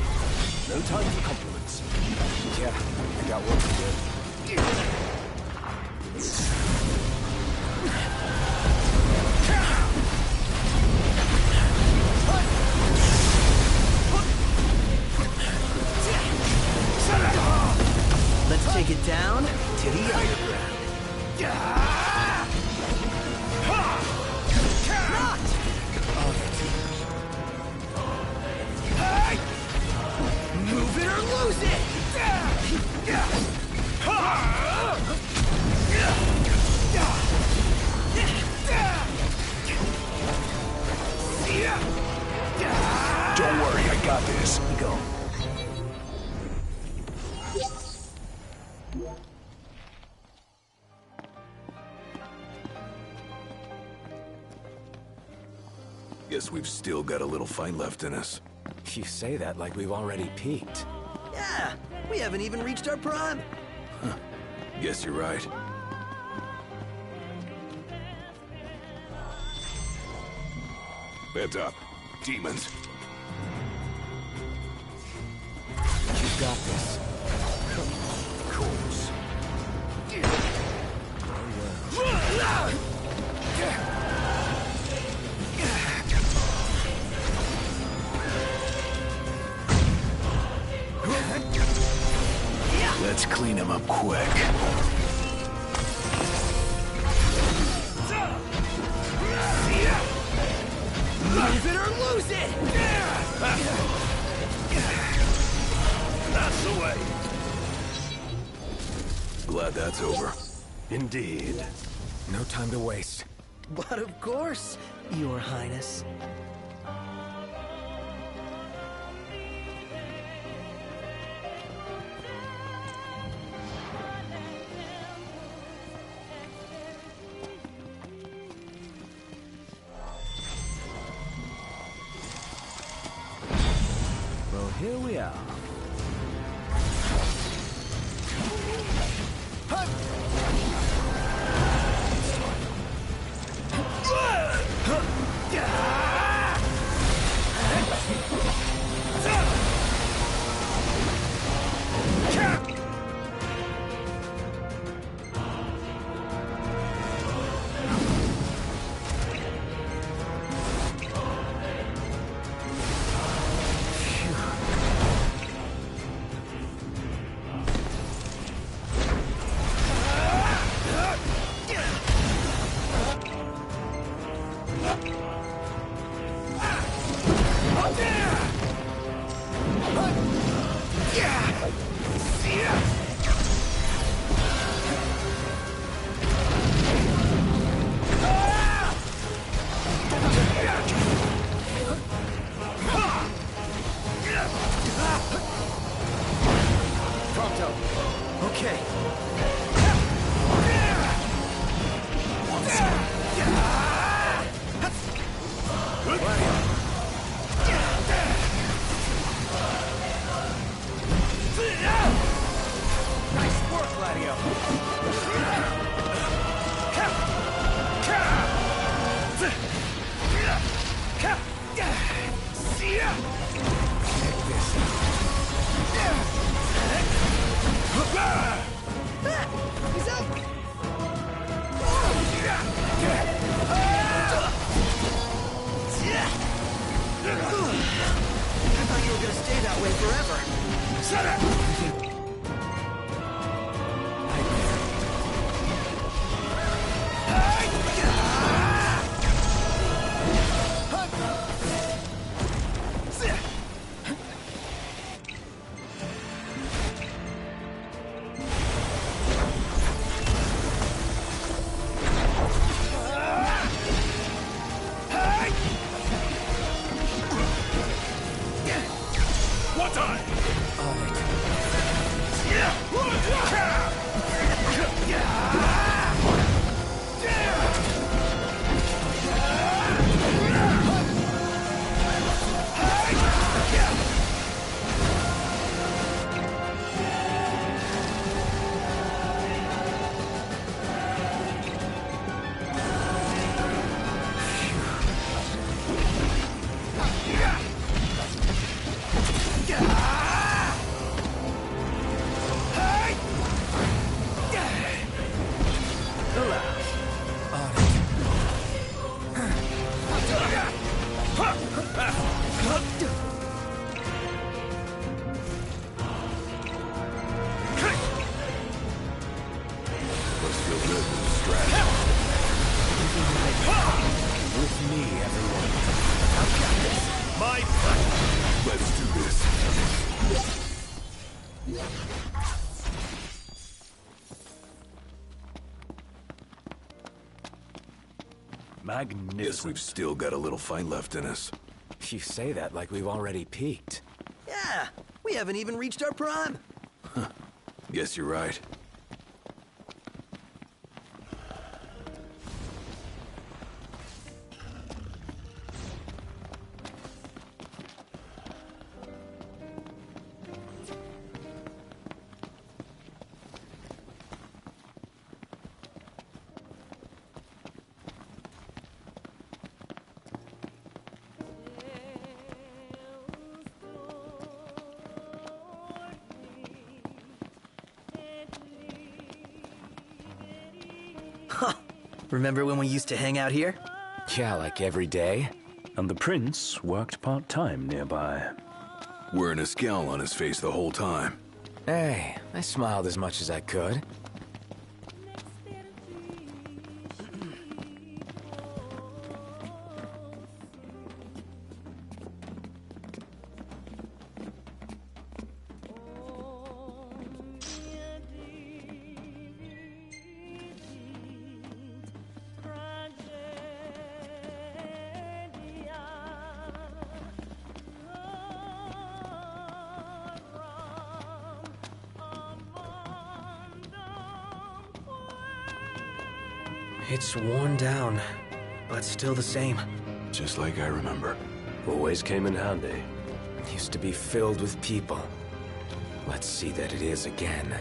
No time for compliments. Yeah, I got work to do. Let's take it down to the underground. lose it! Don't worry, I got this. You go. Guess we've still got a little fight left in us. You say that like we've already peaked. Yeah, we haven't even reached our prime. Guess you're right. Heads up. Demons. You got this. Of course. Let's clean him up quick. Use it or lose it! That's the way. Glad that's over. Indeed. No time to waste. But of course, Your Highness. Well, here we are. Magnificent. Guess we've still got a little fight left in us. You say that like we've already peaked. Yeah, we haven't even reached our prime. Guess you're right. Remember when we used to hang out here? Yeah, like every day. And the prince worked part-time nearby. Wearing a scowl on his face the whole time. Hey, I smiled as much as I could. It's worn down, but still the same. Just like I remember. Always came in handy. Used to be filled with people. Let's see that it is again.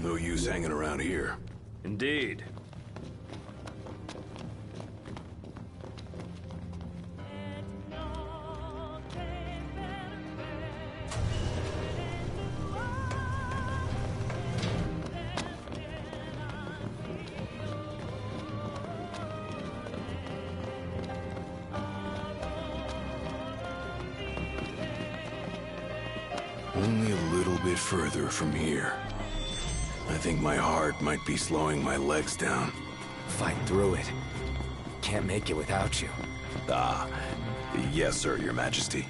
No use hanging around here. Indeed. Only a little bit further from here. I think my heart might be slowing my legs down. Fight through it. Can't make it without you. Ah, yes, sir, Your Majesty.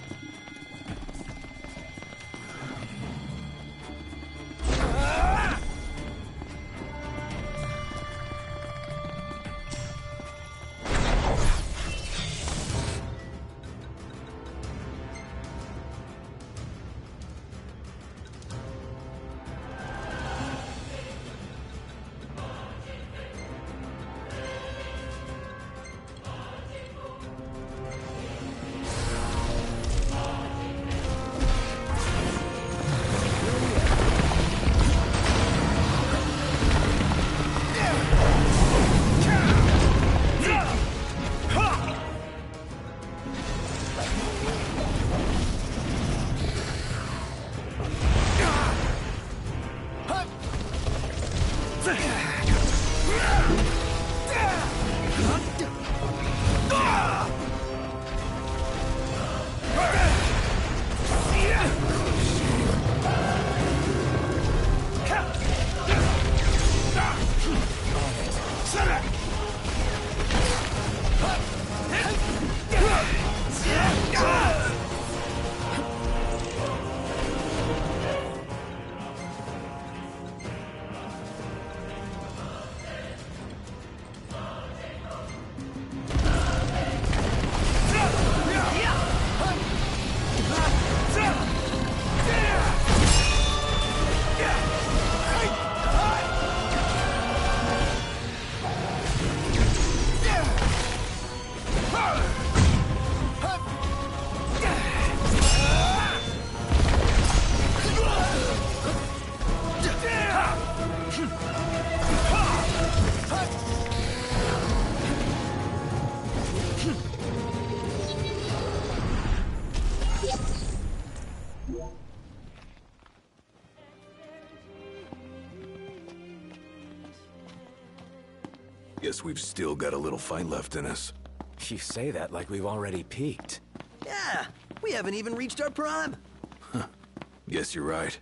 Guess we've still got a little fight left in us. You say that like we've already peaked. Yeah, we haven't even reached our prime. Guess you're right.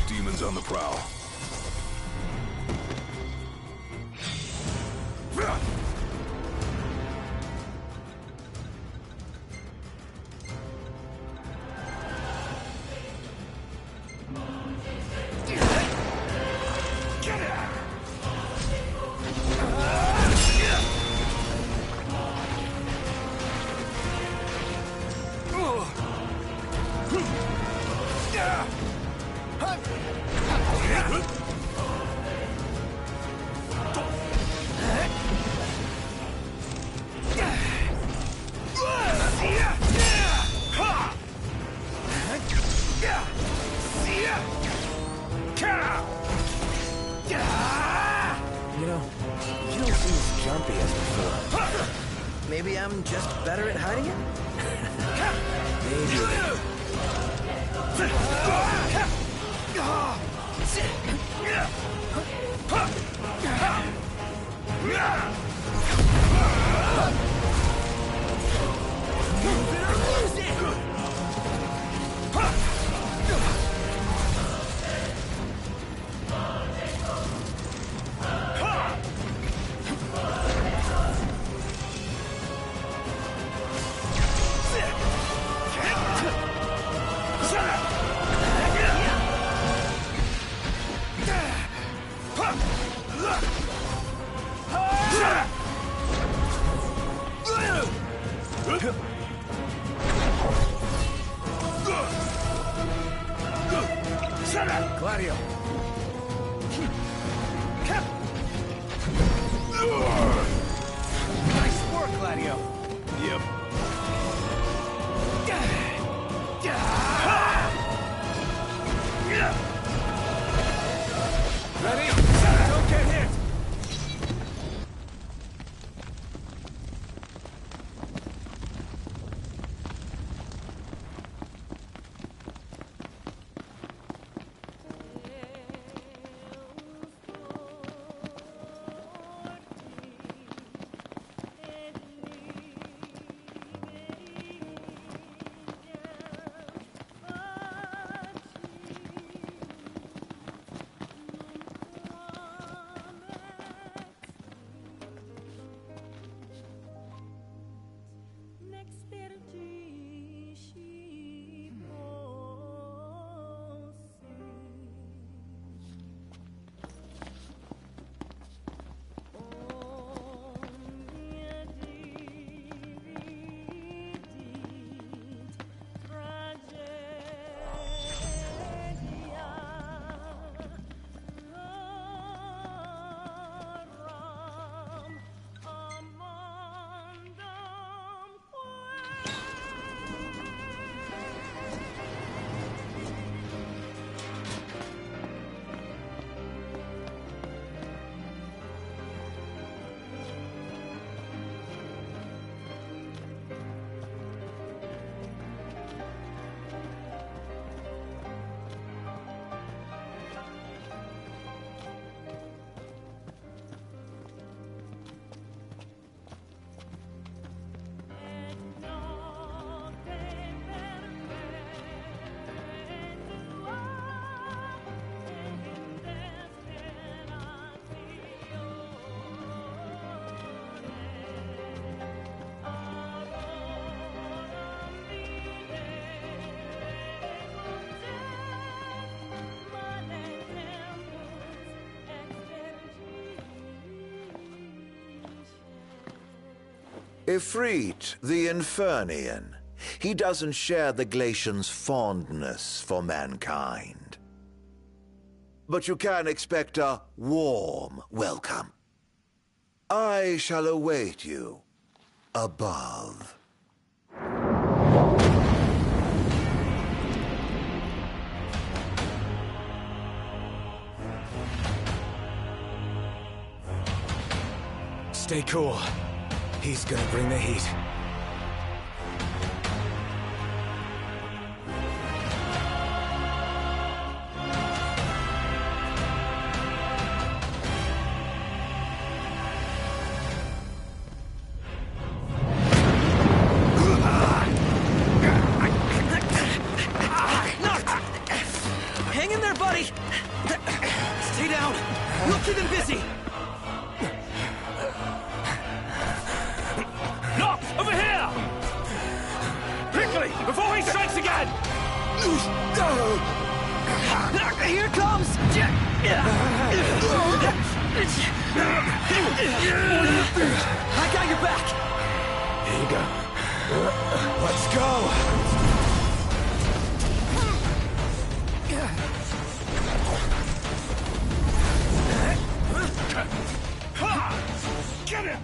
Demons on the prowl. Maybe I'm just better at hiding it? Gladio. Nice work, Gladio. Yep. Ready? Don't get hit. Ifrit, the Infernian. He doesn't share the Glacians' fondness for mankind. But you can expect a warm welcome. I shall await you above. Stay cool. He's gonna bring the heat. Hang in there, buddy! Stay down! We'll keep him busy! Noct! Over here! Quickly! Before he strikes again! Here it comes! I got your back! Here you go. Let's go! Get him!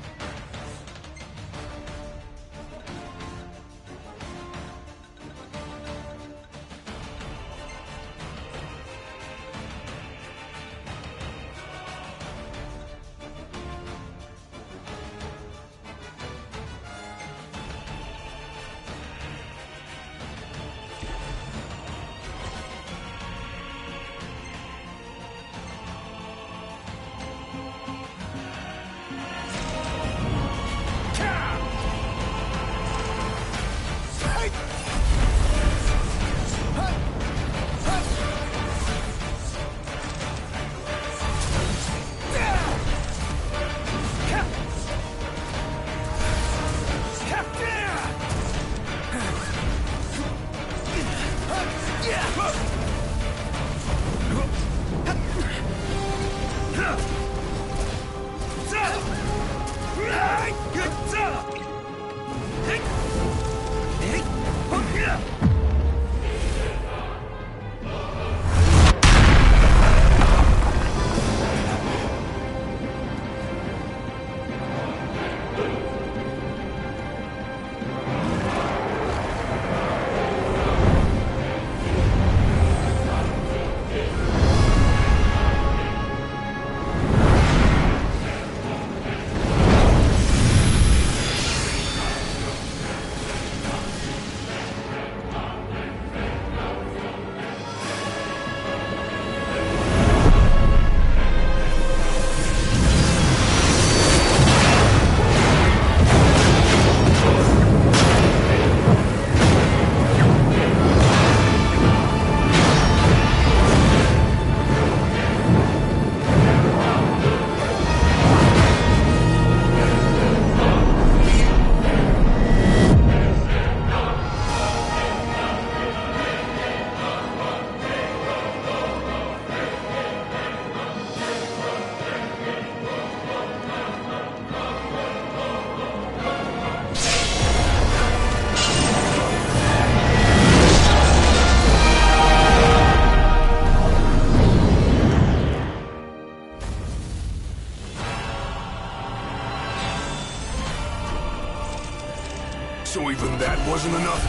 So even that wasn't enough?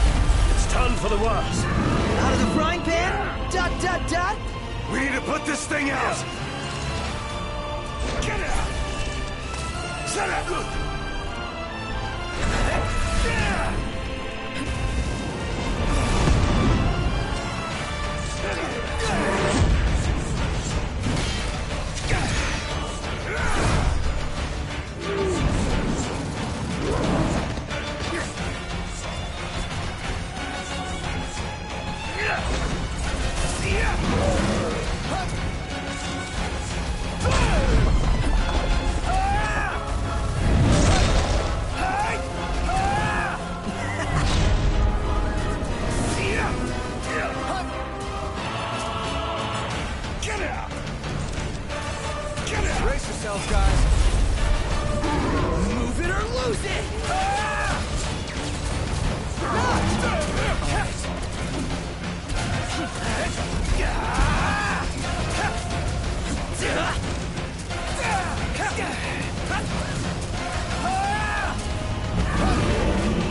It's time for the worst. Out of the frying pan? Dot, dot, dot? We need to put this thing out! Get out! Shut up! Brace yourselves, guys. Move it or lose it!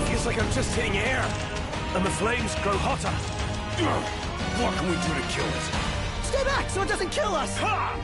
Feels like I'm just hitting air, and the flames grow hotter. What can we do to kill it? Stay back so it doesn't kill us! Ha!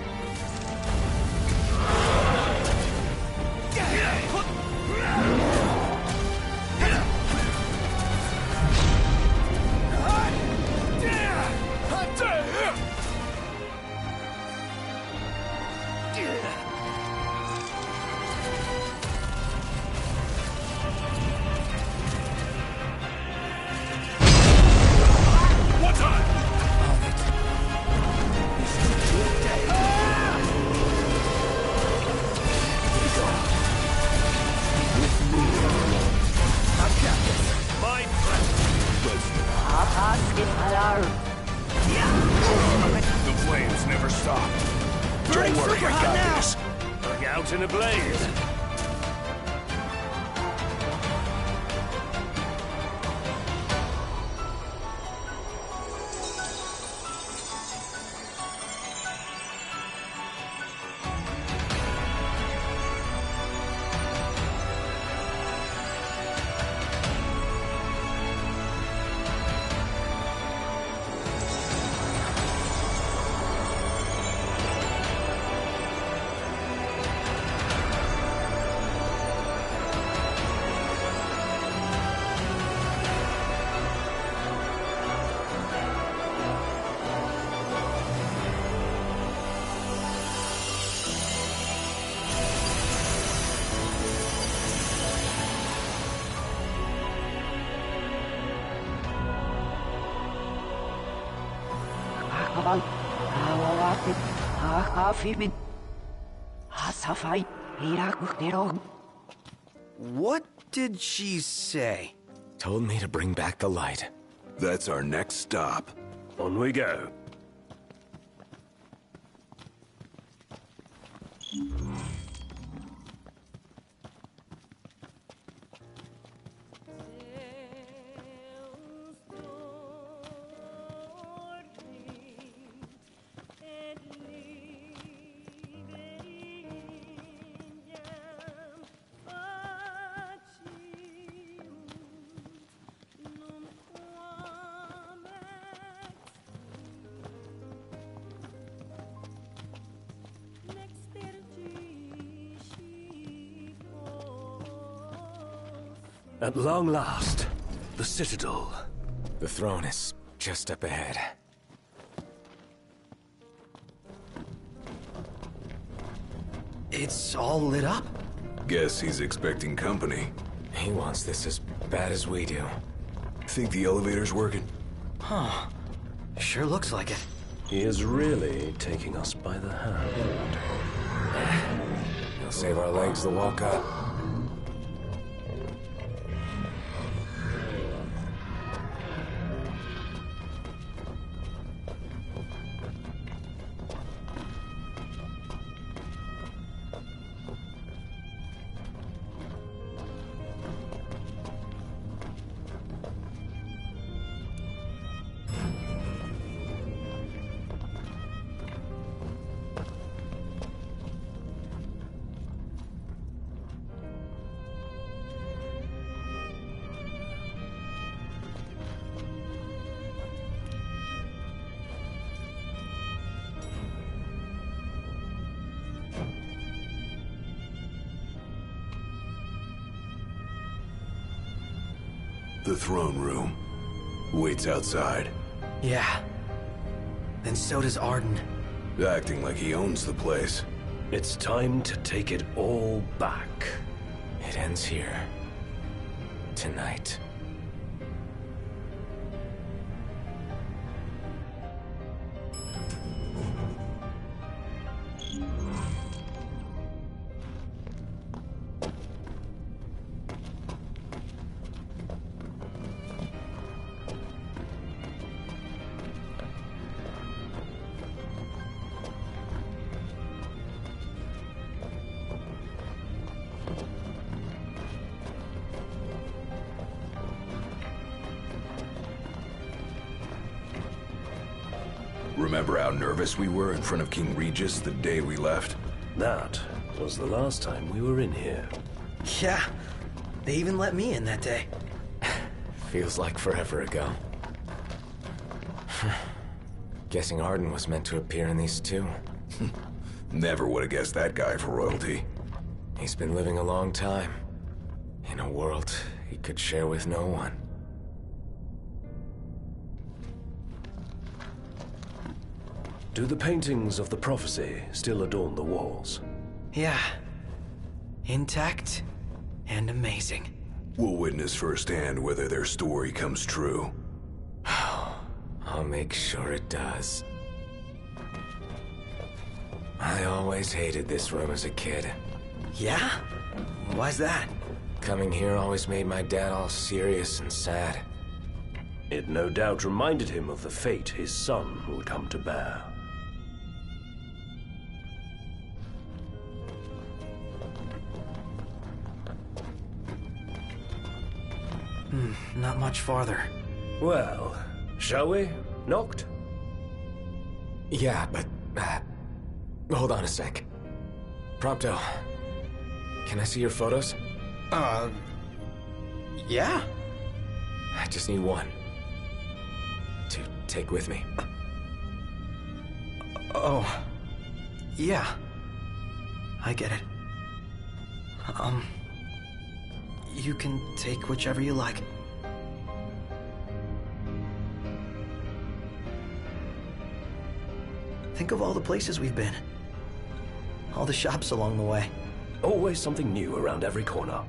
The flames never stopped. Burning Don't worry, super I hot got now. this. We're out in a blaze. What did she say? Told me to bring back the light. That's our next stop. On we go. At long last, the Citadel. The throne is just up ahead. It's all lit up. Guess he's expecting company. He wants this as bad as we do. Think the elevator's working? Huh. Sure looks like it. He is really taking us by the hand. He'll save our legs the walk up. The throne room. Waits outside. Yeah. And so does Arden. Acting like he owns the place. It's time to take it all back. It ends here. Tonight. Remember how nervous we were in front of King Regis the day we left? That was the last time we were in here. Yeah, they even let me in that day. Feels like forever ago. Guessing Arden was meant to appear in these too. Never would have guessed that guy for royalty. He's been living a long time. In a world he could share with no one. Do the paintings of the prophecy still adorn the walls? Yeah. Intact and amazing. We'll witness firsthand whether their story comes true. I'll make sure it does. I always hated this room as a kid. Yeah? Why's that? Coming here always made my dad all serious and sad. It no doubt reminded him of the fate his son would come to bear. Not much farther. Well, shall we? Knocked? Yeah, but... hold on a sec. Prompto, can I see your photos? Yeah. I just need one. To take with me. Oh. Yeah. I get it. You can take whichever you like. Think of all the places we've been. All the shops along the way. Always something new around every corner.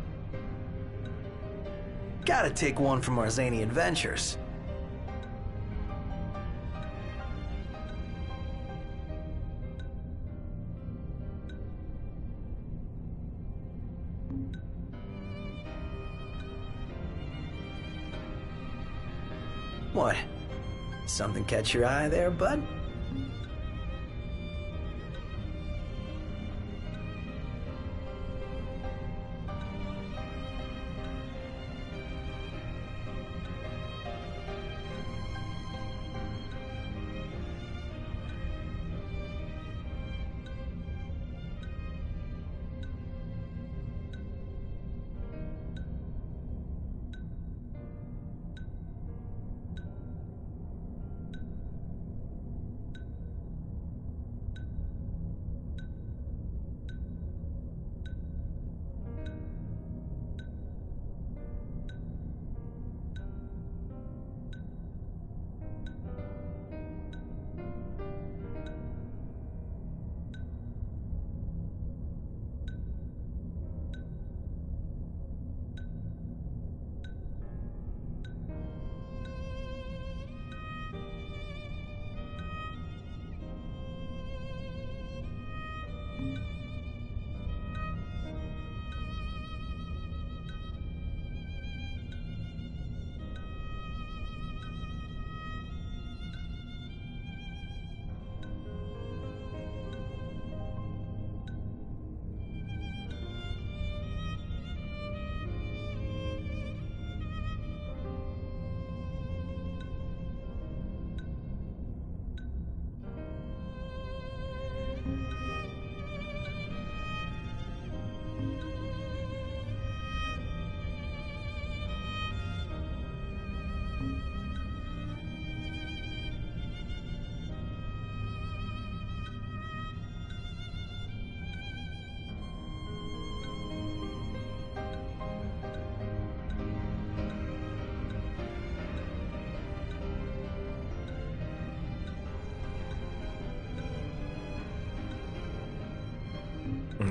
Gotta take one from our zany adventures. What? Something catch your eye there, bud?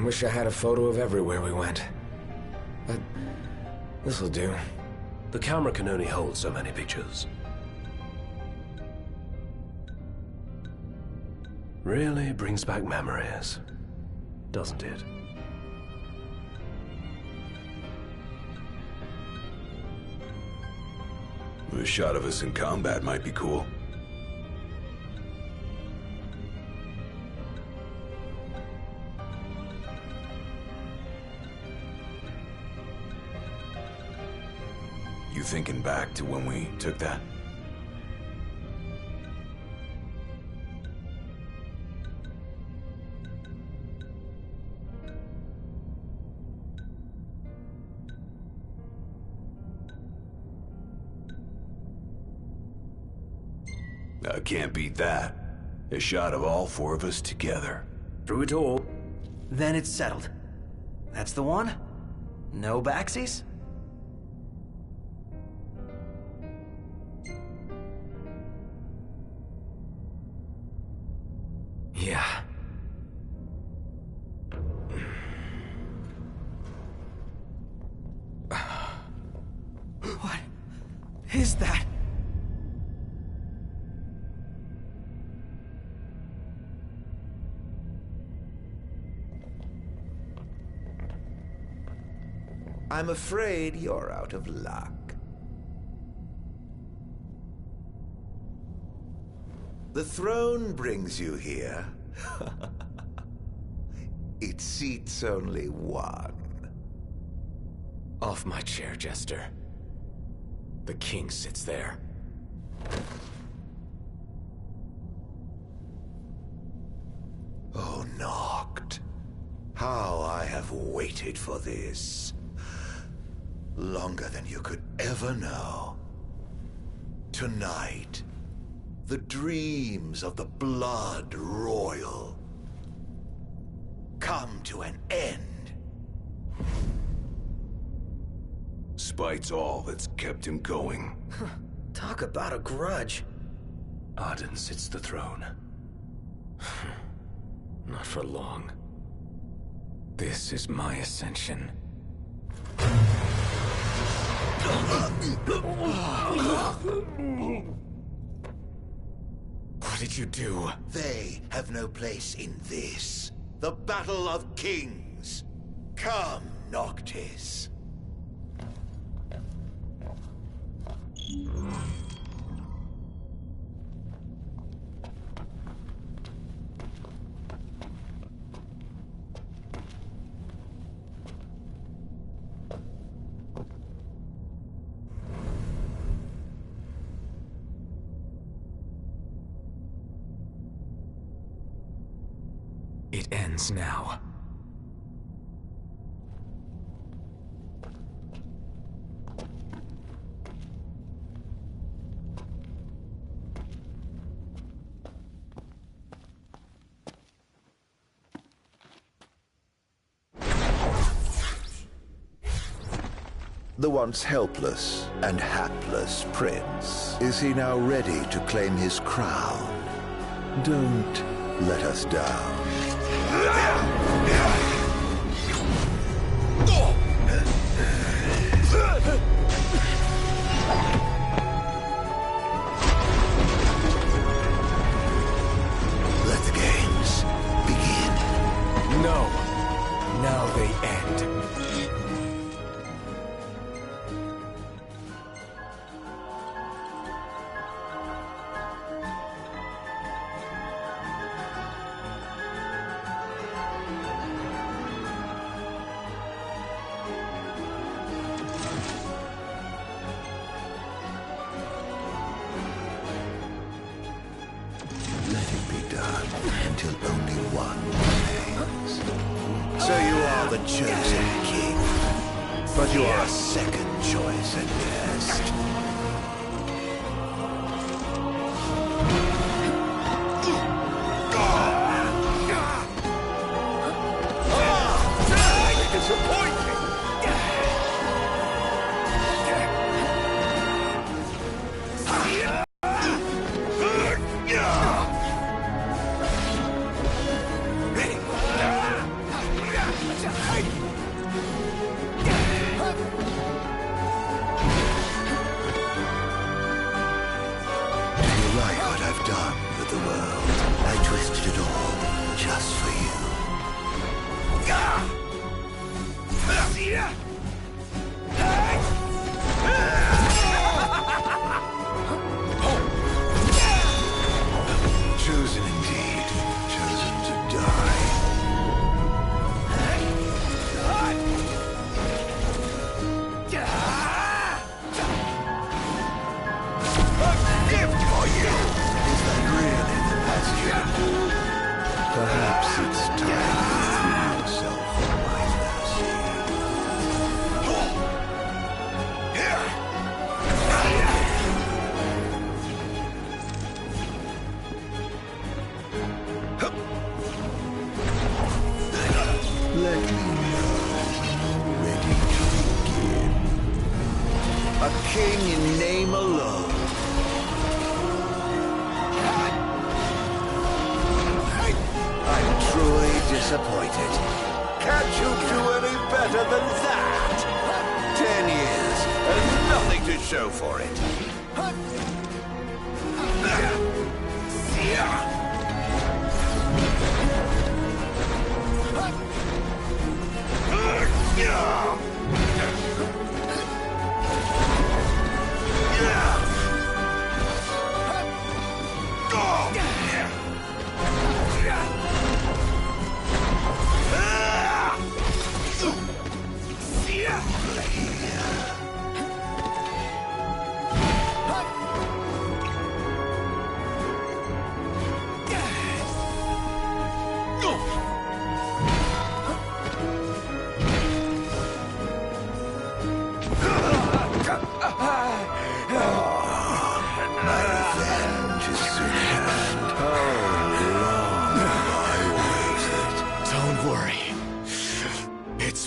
Wish I had a photo of everywhere we went. But this'll do. The camera can only hold so many pictures. Really brings back memories, doesn't it? A shot of us in combat might be cool. You thinking back to when we took that? I can't beat that. A shot of all four of us together. Through it all. Then it's settled. That's the one? No backsies? Yeah. What is that? I'm afraid you're out of luck. The throne brings you here. It seats only one. Off my chair, Jester. The king sits there. Oh, Noct. How I have waited for this. Longer than you could ever know. Tonight, the dreams of the Blood Royal come to an end. Spite's all that's kept him going. Talk about a grudge. Arden sits the throne. Not for long. This is my ascension. What did you do? They have no place in this. The Battle of Kings. Come, Noctis. It ends now. The once helpless and hapless prince. Is he now ready to claim his crown? Don't let us down. Let the games begin. No. Now they end. Let it be done until only one remains. So you are the chosen king, but you are a second choice at best. Chosen indeed, chosen to die. A gift for you! Is that really the best you can do? Perhaps it's time you threw yourself on my mercy. king in name alone. I'm truly disappointed. Can't you do any better than that? 10 years and nothing to show for it.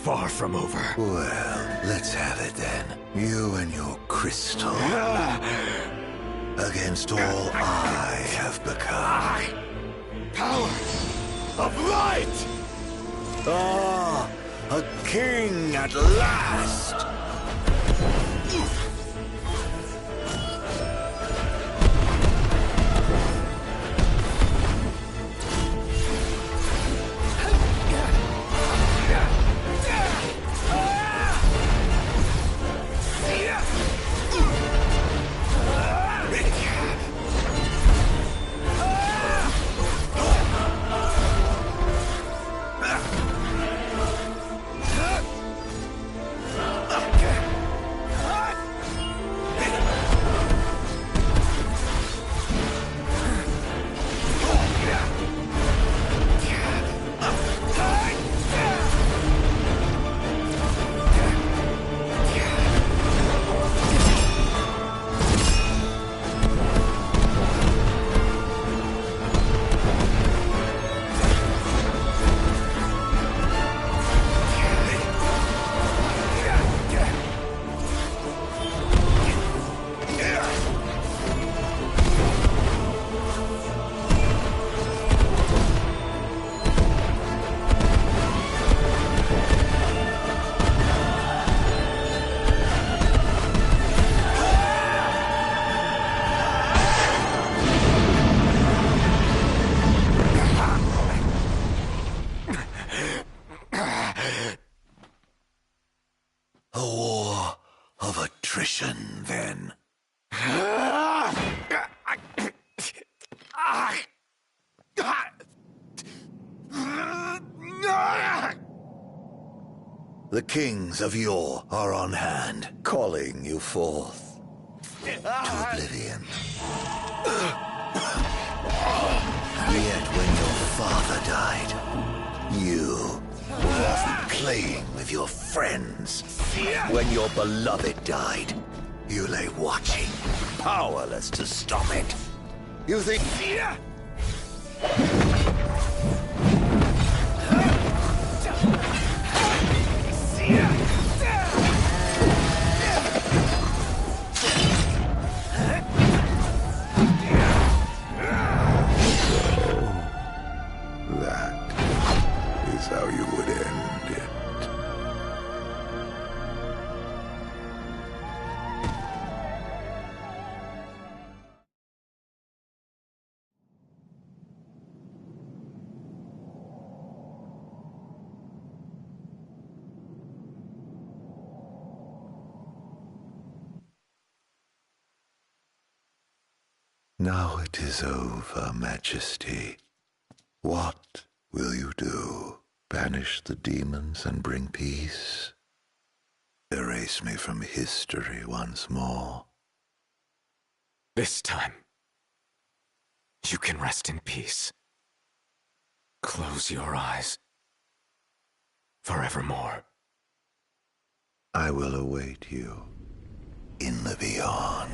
Far from over. Well, let's have it then. You and your crystal. Against all I have become. Power of light! Ah, a king at last! The kings of yore are on hand, calling you forth to oblivion. Yet when your father died, you were off playing with your friends. When your beloved died, you lay watching, powerless to stop it. You think... That is how you would end it. Now it is over, Majesty. What will you do? Banish the demons and bring peace? Erase me from history once more? This time, you can rest in peace. Close your eyes. Forevermore. I will await you in the beyond.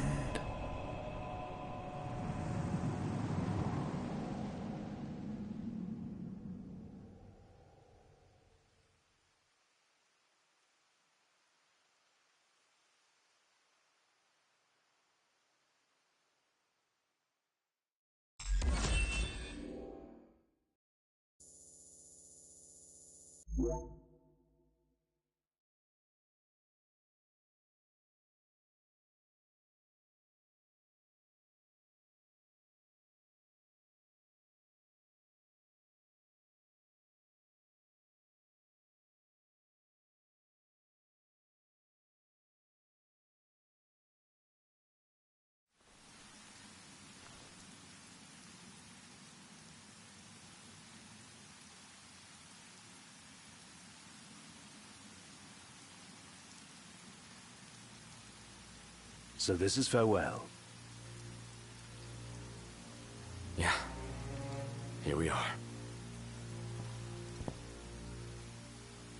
So this is farewell. Yeah. Here we are.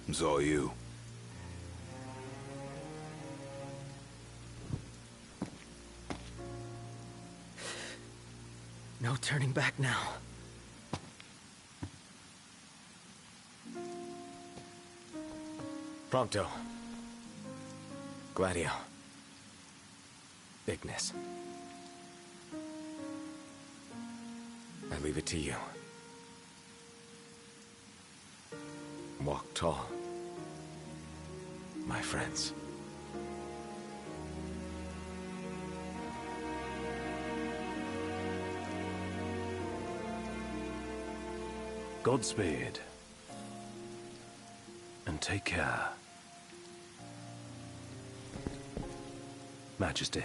It's all you. No turning back now. Prompto. Gladio. Ignis. I leave it to you. Walk tall, my friends. Godspeed. And take care. Majesty.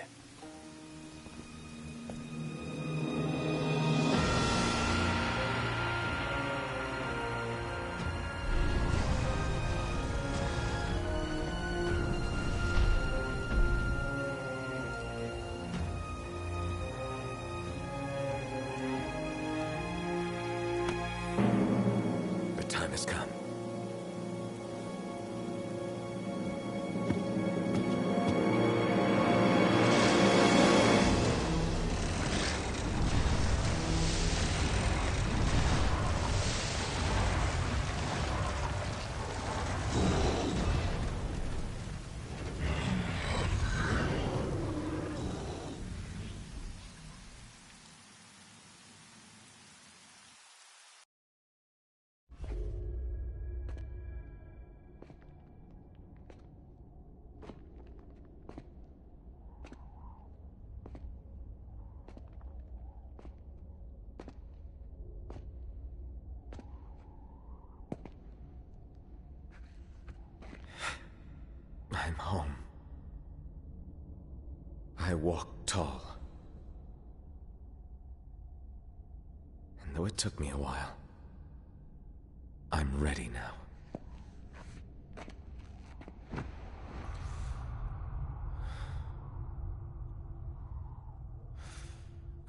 The time has come. I'm home. I walk tall. And though it took me a while, I'm ready now.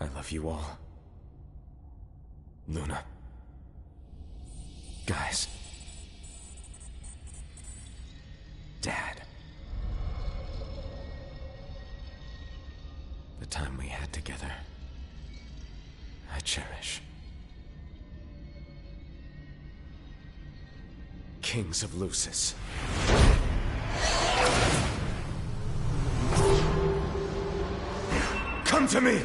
I love you all. Luna. Guys. Dad. The time we had together, I cherish. Kings of Lucis. Come to me!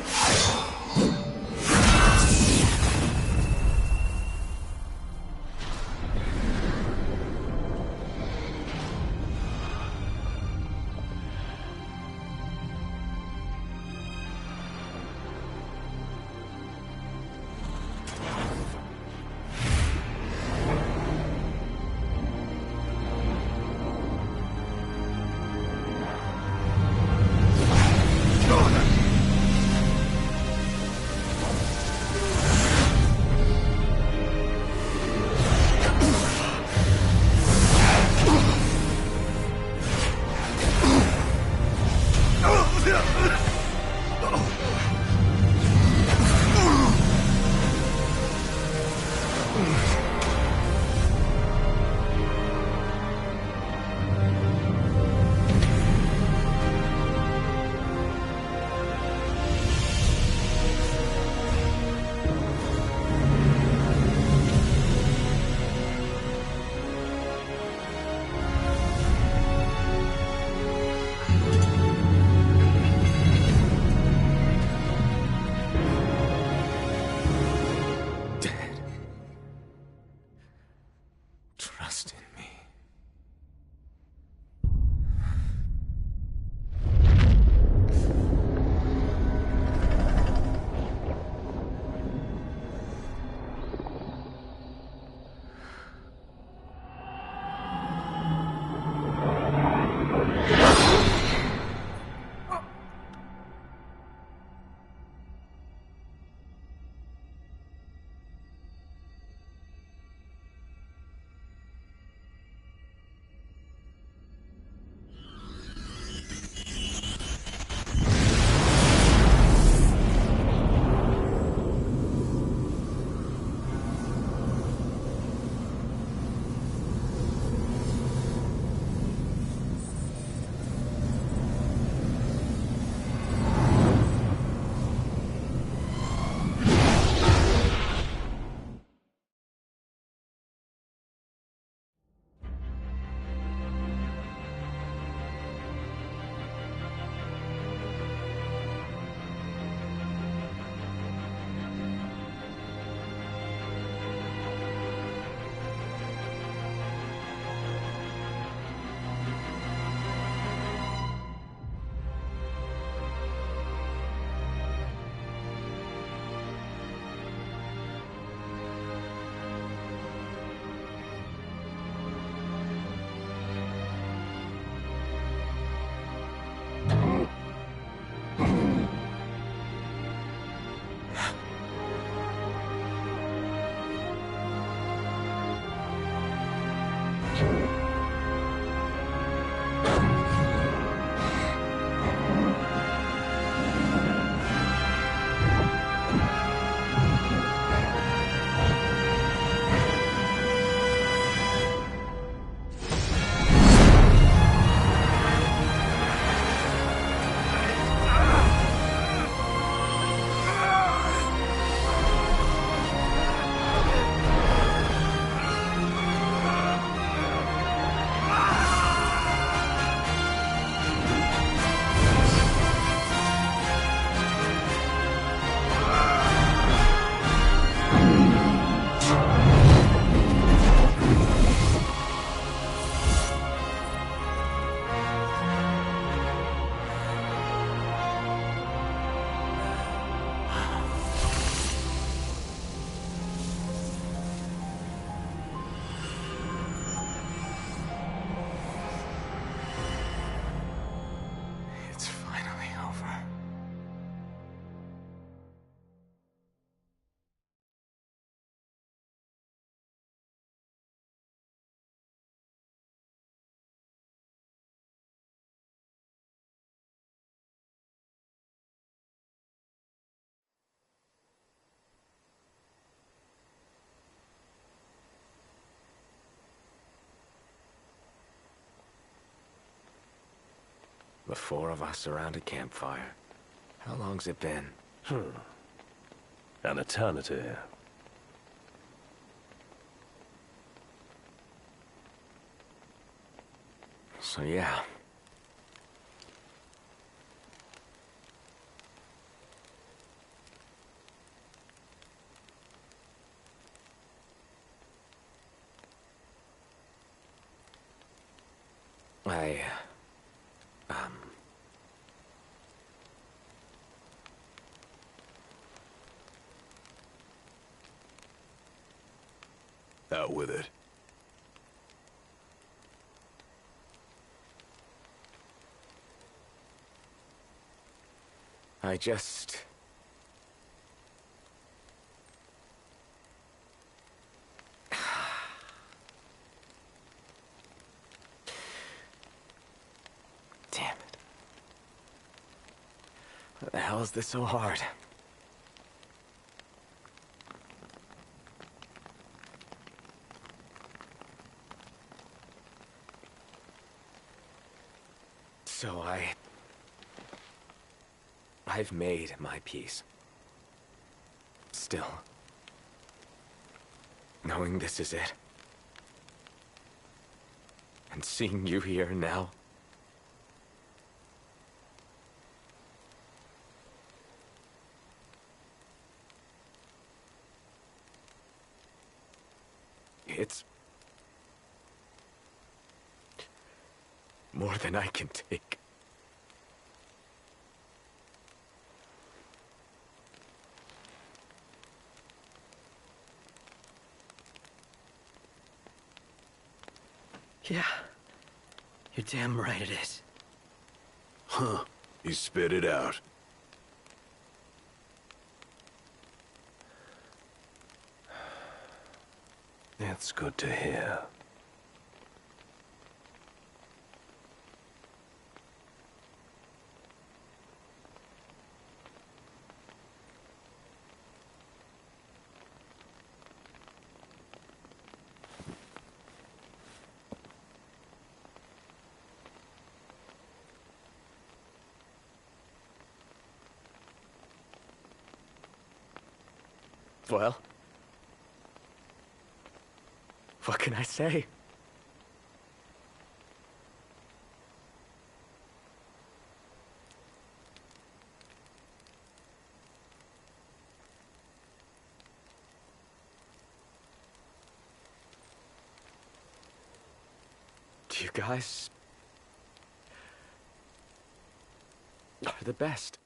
The four of us around a campfire. How long's it been? An eternity. So yeah. Out with it. I just... Damn it. Why the hell is this so hard? So I've made my peace. Still, knowing this is it, and seeing you here now, it's more than I can take. Yeah. You're damn right it is. Huh. You spit it out. It's good to hear. Well, what can I say? You guys are the best.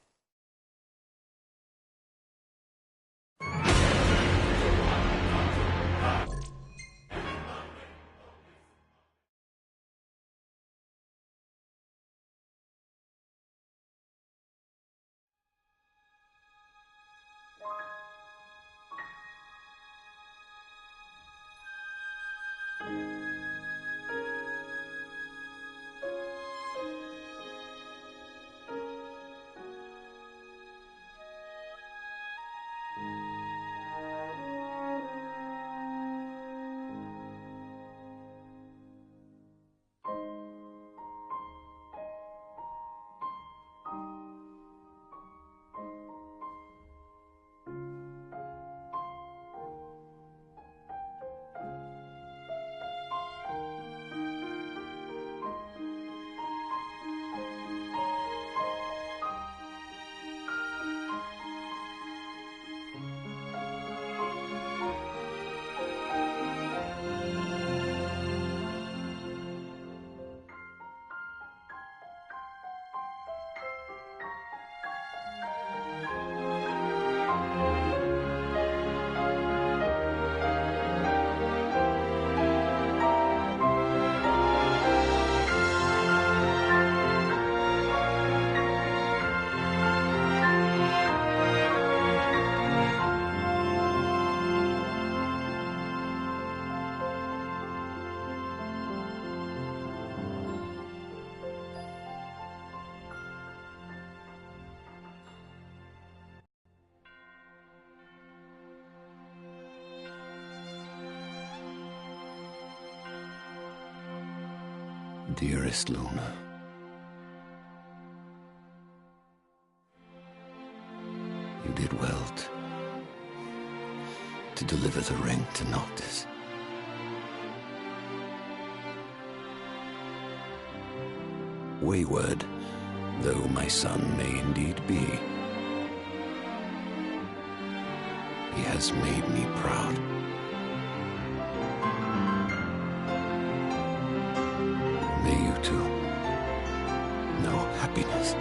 Dearest Luna, You did well to deliver the ring to Noctis. Wayward, though my son may indeed be, he has made me proud. May you too know happiness.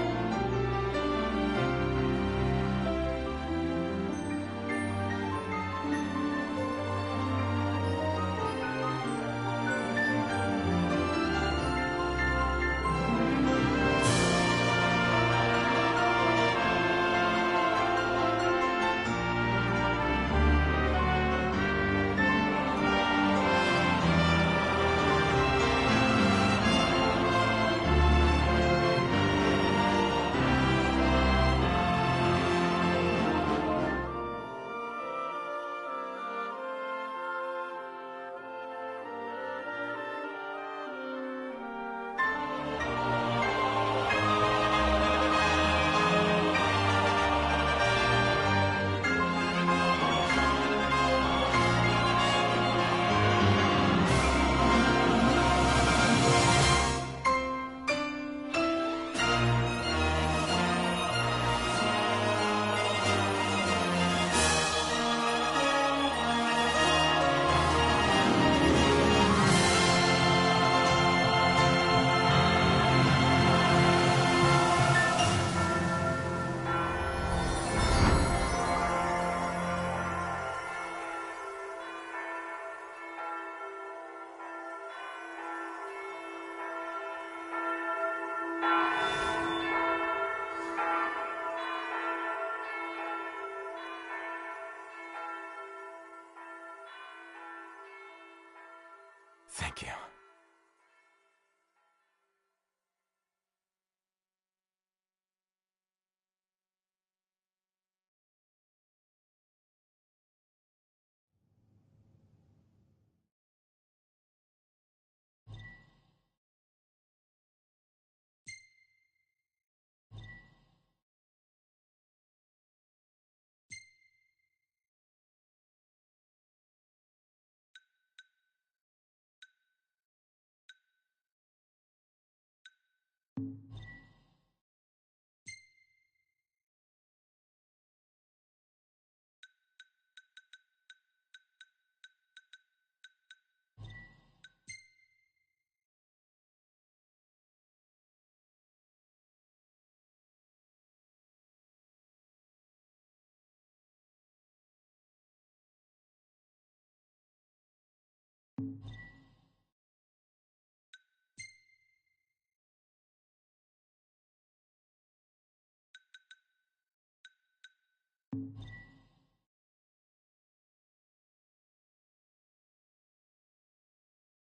Thank you.